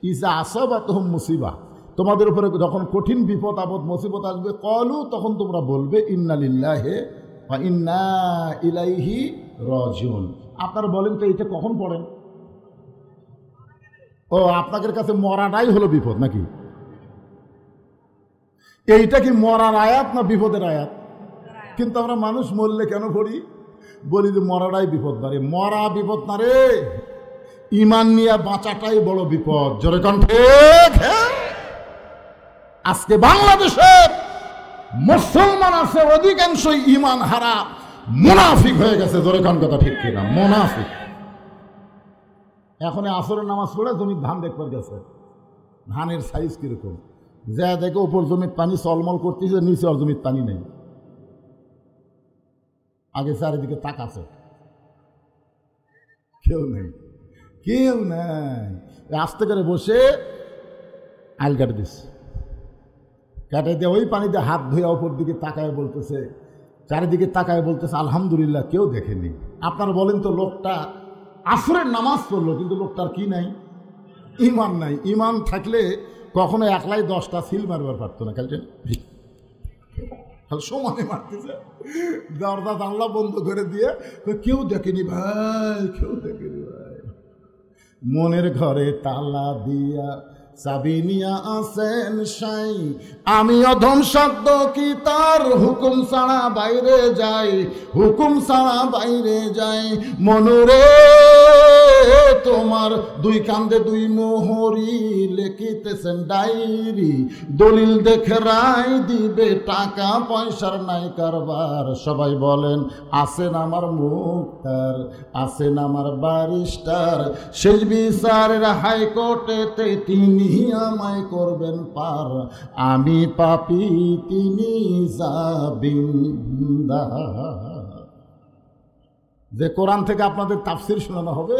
[SPEAKER 1] ইজা আসাবাতহুম মুসিবা, তোমাদের উপরে যখন কঠিন বিপদ আপদ মুসিবত আসবে, ক্বালু, তখন তোমরা বলবে ইন্না লিল্লাহি ওয়া ইন্না ইলাইহি রাজিউন। আপনারা বলেন তো এটা কখন পড়েন? ও, আপনাদের কাছে মরাটাই হলো বিপদ নাকি? এইটা কি মরার আয়াত না বিপদের আয়াত? কিন্তু আমরা মানুষ মরলে কেন পড়ি? বলি যে মরাটাই বিপদ না রে। মরা বিপদ না রে, ঈমান নিয়ে বাঁচাটাই বড় বিপদ। জোরে কোন ঠিক? আজকে বাংলাদেশে মুসলমান আছে অধিকাংশই ঈমান হারা, মুনাফিক হয়ে গেছে। জোরে কোন কথা ঠিক কিনা? মুনাফিক। এখন আসরের নামাজ পড়ে জমির ধান দেখবার গেছে, ধানের সাইজ কিরকম, যা দেখে উপর জমির পানি চলমল করতেছে, নিচে আর জমির পানি নেই। আগে চারিদিকে তাকাছে, কেউ নেই, কেউ নাই। আস্তে করে বসে আইল কাটে দিচ্ছে, কেটে দিয়ে ওই পানিতে হাত ধুয়ে ওপর দিকে তাকায় বলতেছে, চারিদিকে তাকায় বলতেছে আলহামদুলিল্লাহ, কেউ দেখেনি। আপনারা বলেন তো, লোকটা আসরের নামাজ পড়লো কিন্তু লোকটার কি নাই? ইমান নাই। ইমান থাকলে কখনো একলাই 10টা সিল মারবার পারতো না। কালকে সমানে মারতেছে, দরজা জানলা বন্ধ করে দিয়ে, কেউ দেখেনি ভাই, কেউ দেখেনি ভাই। মনের ঘরে তালা দিয়া চাবি নিয়া আসেন সাই, আমি অধম শব্দ কি তার হুকুম ছাড়া বাইরে যাই, হুকুম ছাড়া বাইরে যাই। মনুরে তোমার দুই কান্দে দুই মোহরি, লেখিতেছেন ডায়েরি, দলিল দেখে রায় দিবে, টাকা পয়সার নাই কারবার। সবাই বলেন আছেন আমার মুক্তার, আছেন আমার ব্যারিস্টার, শেষ বিচারের হাইকোর্টেতে তিনি আমায় করবেন পার, আমি পাপী তিনি জামিনদার। যে কোরআন থেকে আপনাদের তাফসির শোনানো হবে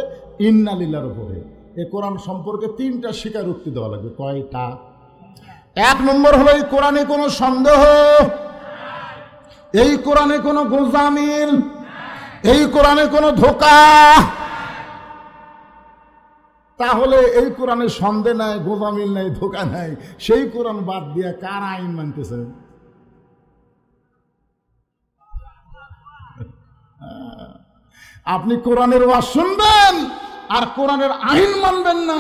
[SPEAKER 1] ইন্না লিল্লাহর উপরে, এ কোরআন সম্পর্কে 3টা স্বীকারোক্তি দেওয়া লাগবে। কয়টা? 1 নম্বর হলো এই কোরআনে কোনো সন্দেহ, এই কোরআনে কোনো গোজামিল, এই কোরআনে কোনো ধোঁকা। তাহলে এই কোরআনে সন্দেহ নাই, গোজামিল নাই, ধোঁকা নাই, সেই কোরআন বাদ দিয়ে কার আইন মানতেছে? আপনি কোরআনের ওয়াজ শুনবেন আর কোরআনের আইন মানবেন না,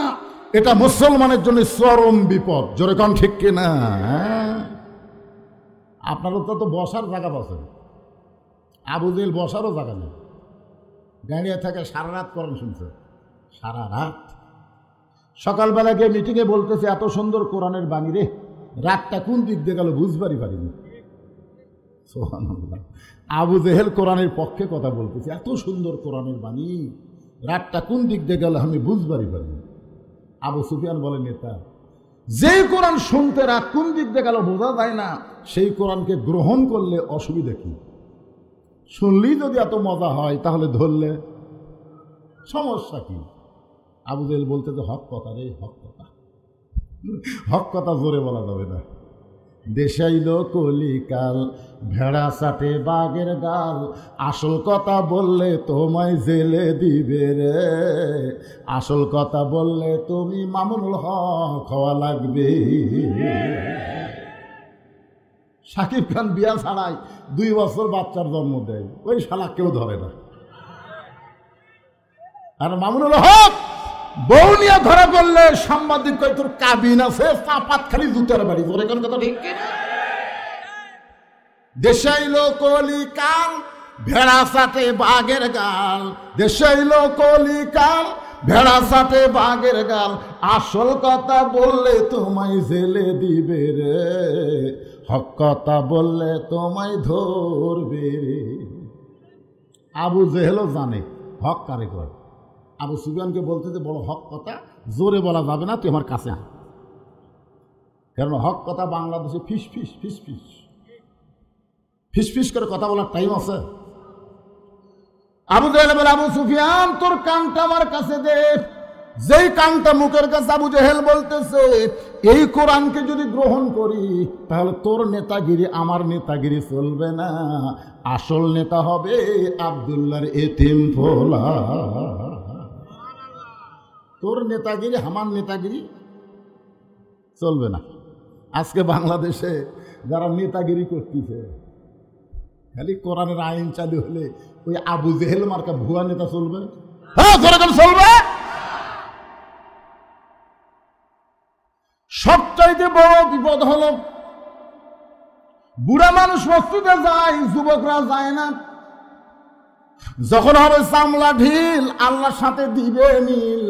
[SPEAKER 1] এটা মুসলমানের জন্য চরম বিপদ। জোরে কোন ঠিক কিনা? আপনারও তো বসার জায়গা বসে, আবু জেহেল বসারও জায়গা নেই, দাঁড়িয়ে থাকে সারা রাত কোরআন শুনছে, সারা রাত। সকালবেলা গিয়ে মিটিংয়ে বলতেছে এত সুন্দর কোরআনের বাণী রে, রাতটা কোন দিক দিয়ে গেল বুঝবারই পারিনি। সুবহানাল্লাহ। আবু জেহেল কোরআনের পক্ষে কথা বলতেছে, এত সুন্দর কোরআনের বাণী, রাতটা কোন দিক দিয়ে গেল আমি বুঝবারই পারিনি। আবু সুফিয়ান বলে, নেতা, যে কোরআন শুনতে রাত কোন দিক দিয়ে গেল বোঝা যায় না, সেই কোরআনকে গ্রহণ করলে অসুবিধা কি? শুনলেই যদি এত মজা হয় তাহলে ধরলে সমস্যা কি? আবু জেহেল বলতে যে হক কথা রে, হক কথা, হক কথা জোরে বলা যাবে না। দেশাইল কলিকাল, ভেড়া চাটে বাঘের গাল, আসল কথা বললে তোমায় জেলে দিবে রে, আসল কথা বললে তুমি মামুনুল হক হওয়া লাগবে। শাকিব খান বিয়া ছাড়াই 2 বছর বাচ্চার জন্ম দেয়, ওই শালা কেউ ধরে না। আর মামুনুল হক বউ নিয়ে ধরা পড়লে সাংবাদিক কয় তোর কাবিন আছে, চাপাত খালি জুতার বাড়ি। তোর এখন কথা ঠিক কিনা? দেশাইল কলিকাল, ভেড়া চাটে বাঘের গাল, দেশাইল কলিকাল, ভেড়া চাটে বাঘের গাল, আসল কথা বললে তোমায় জেলে দিবে রে, হক কথা বললে তোমায় ধরবে রে। আবু জেহেলও জানে হক কারে কয়। আবু সুফিয়ানকে বলতে যে বড় হক কথা জোরে বলা যাবে না, তুই আমার কাছে আয়। কারণ হক কথা বাংলাদেশে ফিস ফিস ফিস ফিস ফিস ফিস করে কথা বলার টাইম আছে? আবু জেহেল বলে, আবু সুফিয়ান তোর কানটা আমার কাছে দে। যেই কানটা মুখের কাছে আবু জেহেল বলতেছে এই কোরআনকে যদি গ্রহণ করি তাহলে তোর নেতাগিরি আমার নেতাগিরি চলবে না, আসল নেতা হবে আব্দুল্লাহর এতিম ফোলা। তোর নেতাগিরি আমার নেতাগিরি চলবে না। আজকে বাংলাদেশে যারা নেতাগিরি করতেছে, খালি কোরআনের আইন চালু হলে ওই আবু জেহেল মার্কা ভুয়া নেতা চলবে। হ্যাঁ, চলবে। সবচাইতে বড় বিপদ হলো বুড়া মানুষ মসজিদে যায়, যুবকরা যায় না। যখন হবে চামড়া ঢিল, আল্লাহর সাথে দিবে মিল।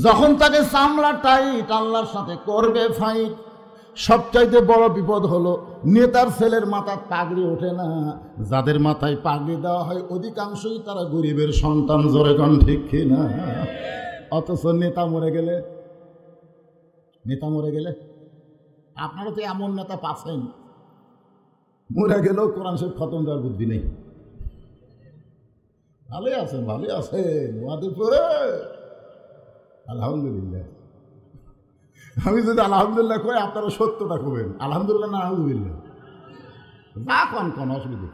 [SPEAKER 1] যখন তাকে চামড়া টাইট, আল্লাহর সাথে করবে ফাইট। সবচাইতে বড় বিপদ হলো নেতার ছেলের মাথায় পাগড়ি ওঠে না। যাদের মাথায় পাগড়ি দেওয়া হয় অধিকাংশই তারা গরিবের সন্তান। জোরে কোন ঠিক কিনা? অথচ নেতা মরে গেলে আপনারা তো এমন নেতা পাচ্ছেন, মরে গেলেও কোরআন শরীফ খতম দেওয়ার বুদ্ধি নেই। ভালোই আছেন আলহামদুলিল্লাহ। আমি যদি আলহামদুলিল্লাহ কই আপনারা সত্যটা কবেন, আলহামদুলিল্লাহ না আলহামদুলিল্লাহ যা কোন অসুবিধা।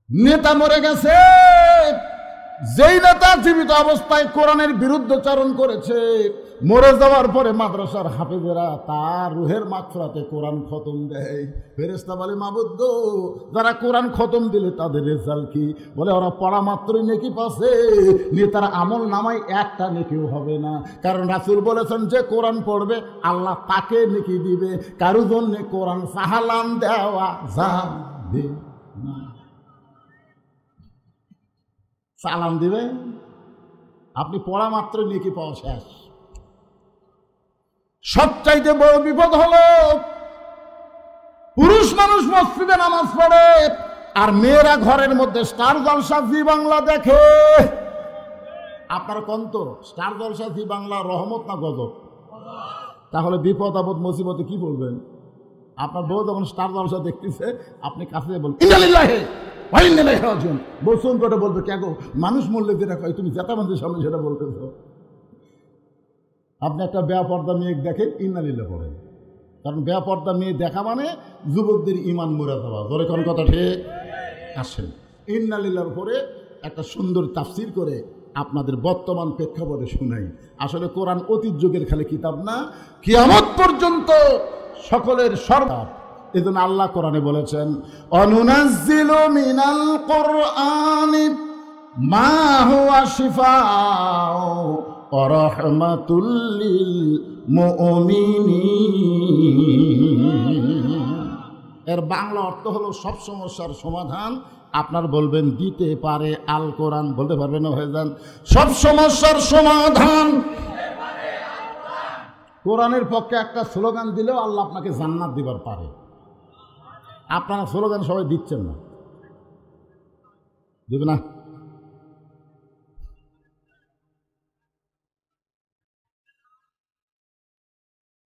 [SPEAKER 1] নেতা মরে গেছে, যেই নেতা জীবিত অবস্থায় কোরআনের বিরুদ্ধাচরণ করেছে, মরে যাওয়ার পরে মাদ্রাসার হাফেজেরা তার রুহের মাগফিরাতে কোরআন খতম দেয়। ফেরেশতা বলে মাবুদ গো, যারা কোরআন খতম দিলে তাদের রেজাল্ট কি? বলে ওরা পড়া মাত্রই নেকি পাচ্ছে, নেতার আমল নামায় একটা নেকিও হবে না। কারণ রাসূল বলেছেন যে কোরআন পড়বে আল্লাহ তাকে নেকি দিবে, কারো জন্য কোরআন সাহালাম দেওয়া যাবে না। সালাম দিবে, আপনি পড়া মাত্র নেকি পাওয়া শেষ। সবচাইতে বড় বিপদ হলো পুরুষ মানুষ মসজিদে নামাজ পড়ে আর মেয়েরা ঘরের মধ্যে স্টার জলসা জি বাংলা দেখে। আপনার কন্ত স্টার জলসা জি বাংলা রহমত না গজব? তাহলে বিপদ আপদ মুসিবতে কি বলবেন? আপনার বউ যখন স্টার জলসা দেখতেছে, আপনি কাছে বলবেন ইন্নালিল্লাহি ওয়া ইন্না ইলাইহি রাজিউন, বসুন করে বলবে কে গো, মানুষ মরলে যেটা কয় তুমি যেটা মানুষের সামনে সেটা বলতেছ। আপনি একটা বেপর্দা মেয়ে দেখেন, ইন্নালিল্লাহ পড়েন, কারণ বেপর্দা মেয়ে দেখা মানে যুবকদের ইমান মরে যাওয়া। ধরে কোন কথা ঠিক আসেন। ইন্নালিল্লাহর পরে একটা সুন্দর তাফসির করে আপনাদের বর্তমান প্রেক্ষাপটে শুনাই। আসলে কোরআন অতীত যুগের খালি কিতাব না, কিয়ামত পর্যন্ত সকলের সর্বাপ। এজন্য আল্লাহ কোরআনে বলেছেন অনুনাজ্জিলু মিনাল কুরআনি মা হুয়া শিফাউ ওয়া রাহমাতুল লিল মুমিনিন। এর বাংলা অর্থ হলো সব সমস্যার সমাধান আপনার বলবেন দিতে পারে আল কোরআন। বলতে পারবেন না হয়ে যান, সব সমস্যার সমাধান কোরআনের পক্ষে একটা স্লোগান দিলেও আল্লাহ আপনাকে জান্নাত দিবার পারে। আপনারা স্লোগান সবাই দিচ্ছেন না, দিবে না।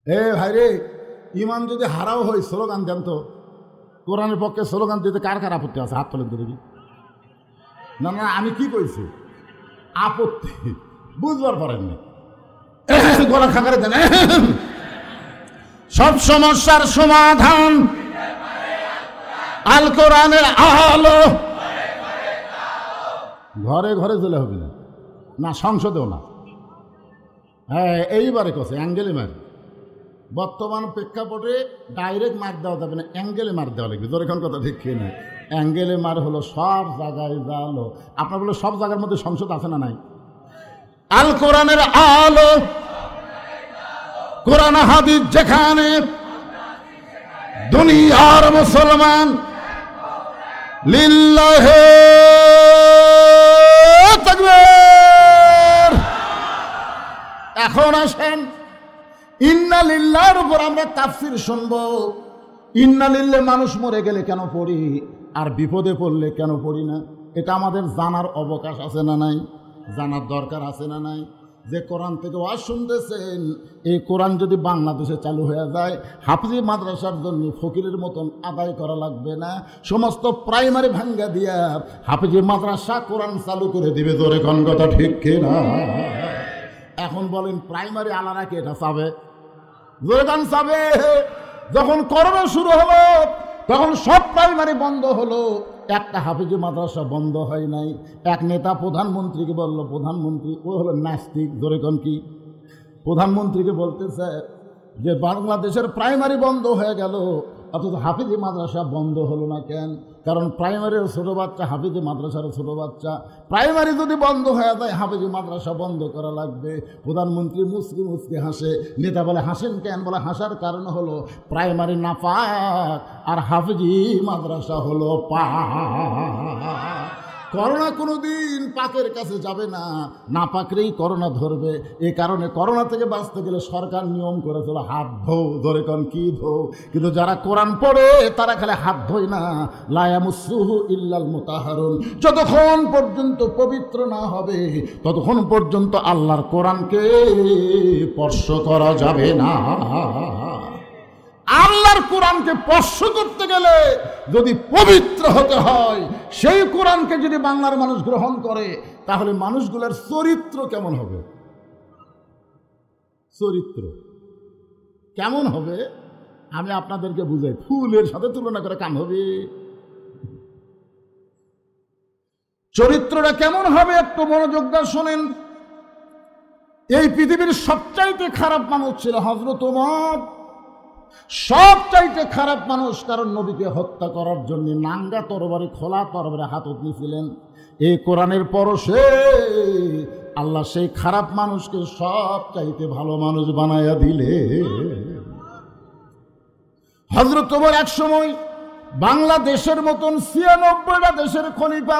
[SPEAKER 1] এ ভাই রে, ইমান যদি হারাও হয় স্লোগান দেন তো। কোরআনের পক্ষে স্লোগান দিতে কার কার আপত্তি আছে? হাত তোলেন দেখি। না না, আমি কি কইছি আপত্তি বুঝবার পারেননি, গলা খাকারে দেন। সব সমস্যার সমাধান আল কোরআনের আলো। ঘরে ঘরে জ্বলে হবে না, না সংসদেও না। হ্যাঁ, এইবারে কছে অ্যাঙ্গেলে মার। বর্তমান প্রেক্ষাপটে ডাইরেক্ট মার দেওয়া যাবে না, অ্যাঙ্গেলে মার দেওয়া লাগবে। তোর এখন কথা ঠিক খেয়ে নেই। অ্যাঙ্গেলে মার হলো সব জায়গায় জালো। আপনার বলে সব জায়গার মধ্যে সংসদ আছে না নাই? আল কোরআনের আলো, কোরআন হাদিস যেখানে, দুনিয়ার মুসলমান লিল্লাহি তাকবীর। এখন আসেন ইন্না লিল্লাহর উপর আমরা তাফসীর শুনব। ইন্না লিল্লাহ মানুষ মরে গেলে কেন পড়ি, আর বিপদে পড়লে কেন পড়ি না? এটা আমাদের জানার অবকাশ আছে না নাই? জানার দরকার আছে না নাই? যে কোরআন থেকে ওয়াজ শুনতেছেন, এই কোরআন যদি বাংলাদেশে চালু হয়ে যায়, হাফিজি মাদ্রাসার জন্য ফকিরের মতন আদায় করা লাগবে না। সমস্ত প্রাইমারি ভাঙ্গা দিয়া হাফিজি মাদ্রাসা কোরআন চালু করে দিবে। জোরে কোন কথা ঠিক কিনা? এখন বলেন প্রাইমারি আলারা কি এটা চাবে? জোরে গান চাবে। যখন করোনা শুরু হলো তখন সব প্রাইমারি বন্ধ হলো, একটা হাফিজি মাদ্রাসা বন্ধ হয় নাই। এক নেতা প্রধানমন্ত্রীকে বলল, প্রধানমন্ত্রী ও হলো নাস্তিক। জোরে কোন কি? প্রধানমন্ত্রীকে বলতেছে যে বাংলাদেশের প্রাইমারি বন্ধ হয়ে গেল, অথচ হাফিজি মাদ্রাসা বন্ধ হলো না কেন? কারণ প্রাইমারির ছোটো বাচ্চা, হাফিজি মাদ্রাসারও ছোটো বাচ্চা। প্রাইমারি যদি বন্ধ হয়ে যায় হাফিজি মাদ্রাসা বন্ধ করা লাগবে। প্রধানমন্ত্রী মুসকি মুসকি হাসে। নেতা বলে হাসেন কেন? বলে হাসার কারণ হলো প্রাইমারি নাপাক আর হাফিজি মাদ্রাসা হলো পাক। করোনা কোনোদিন পাকের কাছে যাবে না, না পাকরেই করোনা ধরবে। এই কারণে করোনা থেকে বাঁচতে গেলে সরকার নিয়ম করেছিল হাত ধো। ধরে কোন কি ধো? কিন্তু যারা কোরআন পড়ে তারা খালি হাত ধোয় না, লা ইয়ামুসুহু ইল্লাল মুতাহহারুন। যতক্ষণ পর্যন্ত পবিত্র না হবে ততক্ষণ পর্যন্ত আল্লাহর কোরআনকে স্পর্শ করা যাবে না। আল্লাহর কোরআনকে স্পর্শ করতে গেলে যদি পবিত্র হতে হয়, সেই কোরআনকে যদি বাংলার মানুষ গ্রহণ করে, তাহলে মানুষগুলোর চরিত্র কেমন হবে? চরিত্র কেমন হবে আমি আপনাদেরকে বুঝাই, ফুলের সাথে তুলনা করে কাম হবে। চরিত্রটা কেমন হবে একটু মনোযোগ দিয়ে শোনেন। এই পৃথিবীর সবচাইতে খারাপ মানুষ ছিল হযরত ওমর, সবচাইতে খারাপ মানুষ, কারণ নবীকে হত্যা করার জন্য নাঙ্গা তরবারি, খোলা তরবারি হাতত নিয়েছিলেন। এই কোরআনের পরশে আল্লাহ সেই খারাপ মানুষকে সবচাইতে ভালো মানুষ বানায়া দিলে। হযরত ওমর এক সময় বাংলাদেশের মতন ৯৬টা দেশের খলিফা,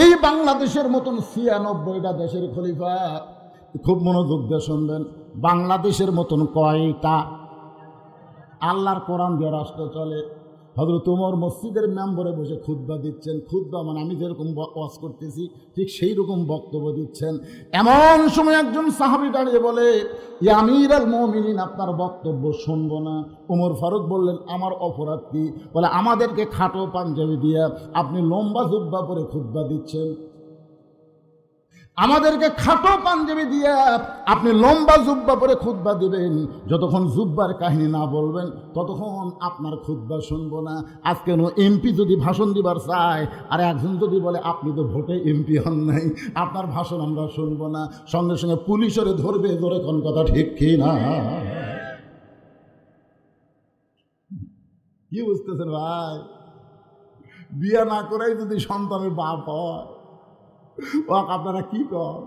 [SPEAKER 1] এই বাংলাদেশের মতন ৯৬টা দেশের খলিফা, খুব মনোযোগ দিয়ে শুনবেন, বাংলাদেশের মতন কয়টা আল্লাহর কোরআন দিয়ে রাষ্ট্র চলে। হযরত ওমর মসজিদের মেম্বরে বসে খুতবা দিচ্ছেন। খুতবা মানে আমি যেরকম ওয়াজ করতেছি ঠিক সেই রকম বক্তব্য দিচ্ছেন। এমন সময় একজন সাহাবী দাঁড়িয়ে বলে, ইয়া আমিরুল মুমিনিন, আপনার বক্তব্য শুনবো না। ওমর ফারুক বললেন, আমার অপরাধ কি? বলে, আমাদেরকে খাটো পাঞ্জাবি দিয়ে আপনি লম্বা জুব্বা পরে খুতবা দিচ্ছেন, আমাদেরকে খাটো পাঞ্জাবি দিয়ে আপনি লম্বা জুব্বা পরে খুতবা দিবেন, যতক্ষণ জুব্বার কাহিনী না বলবেন ততক্ষণ আপনার খুতবা শুনবো না। আজকে এমপি যদি ভাষণ দিবার চায় আর একজন যদি বলে আপনি তো ভোটে এমপি হন নাই, আপনার ভাষণ আমরা শুনবো না, সঙ্গে সঙ্গে পুলিশের ধরবে। ধরে কোন কথা ঠিক কি না? কি বুঝতেছেন ভাই? বিয়া না করেই যদি সন্তানের বাপ হয়, আপনারা কি কর?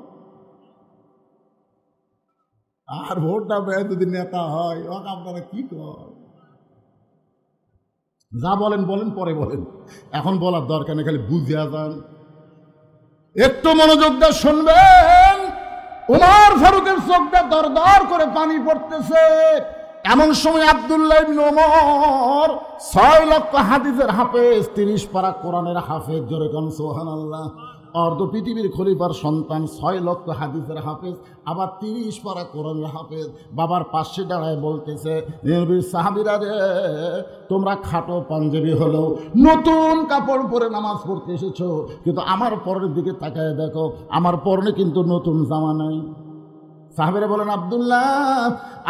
[SPEAKER 1] আর ভোটটা পেয়ে যদি নেতা হয়, আপনারা কি কর? যা বলেন বলেন, পরে বলেন, এখন বলার দরকার নেই, খালি বুঝিয়া যান। একটু মনোযোগ দিয়ে শুনবেন। ওমর ফারুকের চোখটা দরদর করে পানি পড়তেছে। এমন সময় আব্দুল্লাহ ইবনে ওমর ৬ লক্ষ হাদিসের হাফেজ, ৩০ পারা কোরআনের হাফেজ, জোরে কোন সুবহানাল্লাহ। অর্ধ পৃথিবীর খলিফার সন্তান, ৬ লক্ষ হাদিসের হাফেজ, আবার ৩০ পারা কোরআনের হাফেজ। বাবার পাশে দাঁড়ায় বলতেছে, নবীর সাহাবীরা রে, তোমরা খাটো পাঞ্জাবি হলেও নতুন কাপড় পরে নামাজ পড়তে এসেছো, কিন্তু আমার পরনের দিকে তাকায় দেখো, আমার পরনে কিন্তু নতুন জামা নাই। সাহাবীরা বলেন, আব্দুল্লাহ,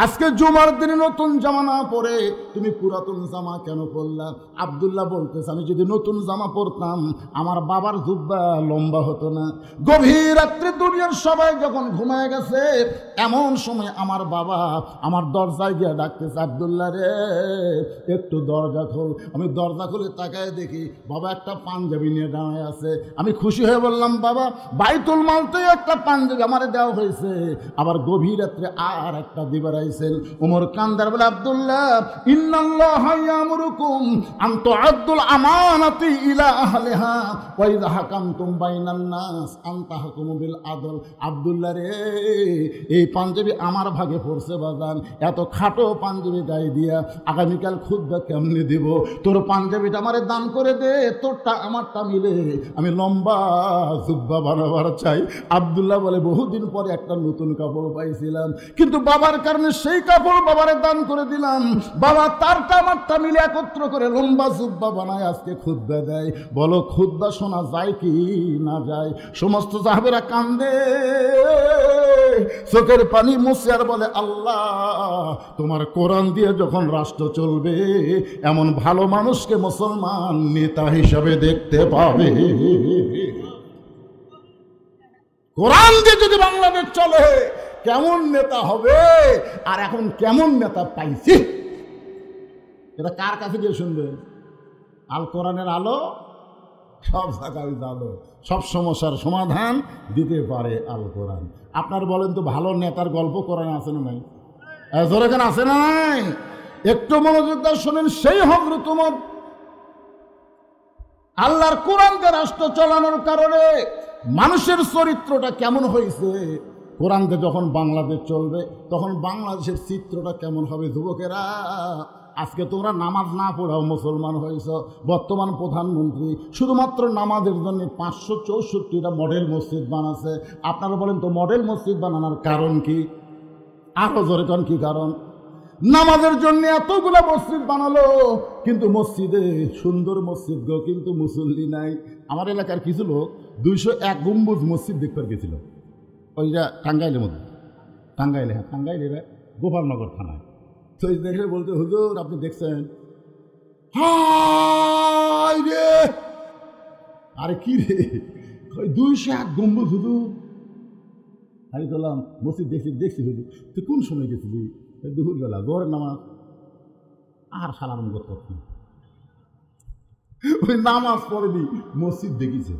[SPEAKER 1] আজকে জুমার দিনে নতুন জামা না পরে তুমি পুরাতন জামা কেন পরলা? আব্দুল্লাহ বলতেছে, আমি যদি নতুন জামা পরতাম আমার বাবার জুব্বা লম্বা হতো না। গভীর রাত্রে দুনিয়ার সবাই যখন ঘুমায় গেছে, এমন সময় আমার বাবা আমার দরজায় গিয়ে ডাকতেছে, আব্দুল্লাহ রে, একটু দরজা খোল। আমি দরজা খুলে তাকায় দেখি বাবা একটা পাঞ্জাবি নিয়ে দাঁড়ায় আছে। আমি খুশি হয়ে বললাম, বাবা, বাইতুল মালতে একটা পাঞ্জাবি আমারে দেওয়া হয়েছে, আবার গভীর রাত্রে আর একটা দিবার আইছেন। ওমর কান্দার বলে, আব্দুল্লাহ, ইন্নাল্লাহা ইয়ামুরুকুম আন তুআদ্দুল আমানাতি ইলা আহলিহা ওয়া ইযা হাকামতুম বাইনান নাস আন তাহকুমু বিল আদল। আব্দুল্লাহ রে, এই পাঞ্জাবি আমার ভাগে পড়ছে বাজান, এত খাটো পাঞ্জাবি গায়ে দিয়া আগামীকাল খুতবা কেমনে দিব? তোর পাঞ্জাবিটা আমারে দান করে দে, তোরটা আমারটা মিলে আমি লম্বা জুব্বা বানাবার চাই। আব্দুল্লাহ বলে, বহুদিন পরে একটা নতুন কাপড় পাইছিলাম, কিন্তু বাবার কারণে সেই কাপড় বাবারে দান করে দিলাম। বাবা তারটা আমারটা মিলে একত্র করে লম্বা জুব্বা বানায় আজকে খুতবা দেয়। বলো, খুতবা শোনা যায় কি না যায়? সমস্ত সাহাবেরা কান্দে, চোখের পানি মুছে আর বলে, আল্লাহ, তোমার কোরআন দিয়ে যখন রাষ্ট্র চলবে, এমন ভালো মানুষকে মুসলমান নেতা হিসাবে দেখতে পাবে। কোরআন দিয়ে যদি বাংলাদেশ চলে, কেমন নেতা হবে? আর এখন কেমন নেতা পাইছি, এটা কার কাছে গিয়ে শুনবেন? আল কোরআনের আলো সব জায়গায় আলো, সব সমস্যার সমাধান দিতে পারে আল কোরআন। আপনার বলেন তো, ভালো নেতার গল্প কোরআনে আছে না নাই? জোরেখানে আছে না নাই? একটু মনোযোগ দিয়ে শোনেন। সেই হযরত ওমর আল্লাহর কোরআনকে রাষ্ট্র চালানোর কারণে মানুষের চরিত্রটা কেমন হয়েছে, কোরআনকে যখন বাংলাদেশ চলবে তখন বাংলাদেশের চিত্রটা কেমন হবে। যুবকেরা, আজকে তোমরা নামাজ না পড়াও মুসলমান হয়েছ। বর্তমান প্রধানমন্ত্রী শুধুমাত্র নামাজের জন্য 564টা মডেল মসজিদ বানাচ্ছে। আপনারা বলেন তো, মডেল মসজিদ বানানোর কারণ কি? আরো জোরে কোন কি কারণ? নামাজের জন্য এতগুলো মসজিদ বানালো, কিন্তু মসজিদে সুন্দর মসজিদ গো, কিন্তু মুসল্লি নাই। আমার এলাকার কিছু লোক 201 গম্বুজ মসজিদ দেখতে গেছিল, ওইটা টাঙ্গাইলের মধ্যে, টাঙ্গাইলে, হ্যাঁ টাঙ্গাইলে গোপালনগর থানায়। তো দেখে বলতে, হুজুর আপনি দেখছেন? হায় রে, আরে কি রে, 201 গম্বুজ হুজুর। আমি বললাম মসজিদ দেখছি হুজুর। তুই কোন সময় গেছিলি? দুপুরবেলা, জোহরের নামাজ। আর সালাম করতে ওই নামাজ পড়েনি, মসজিদ দেখিছে।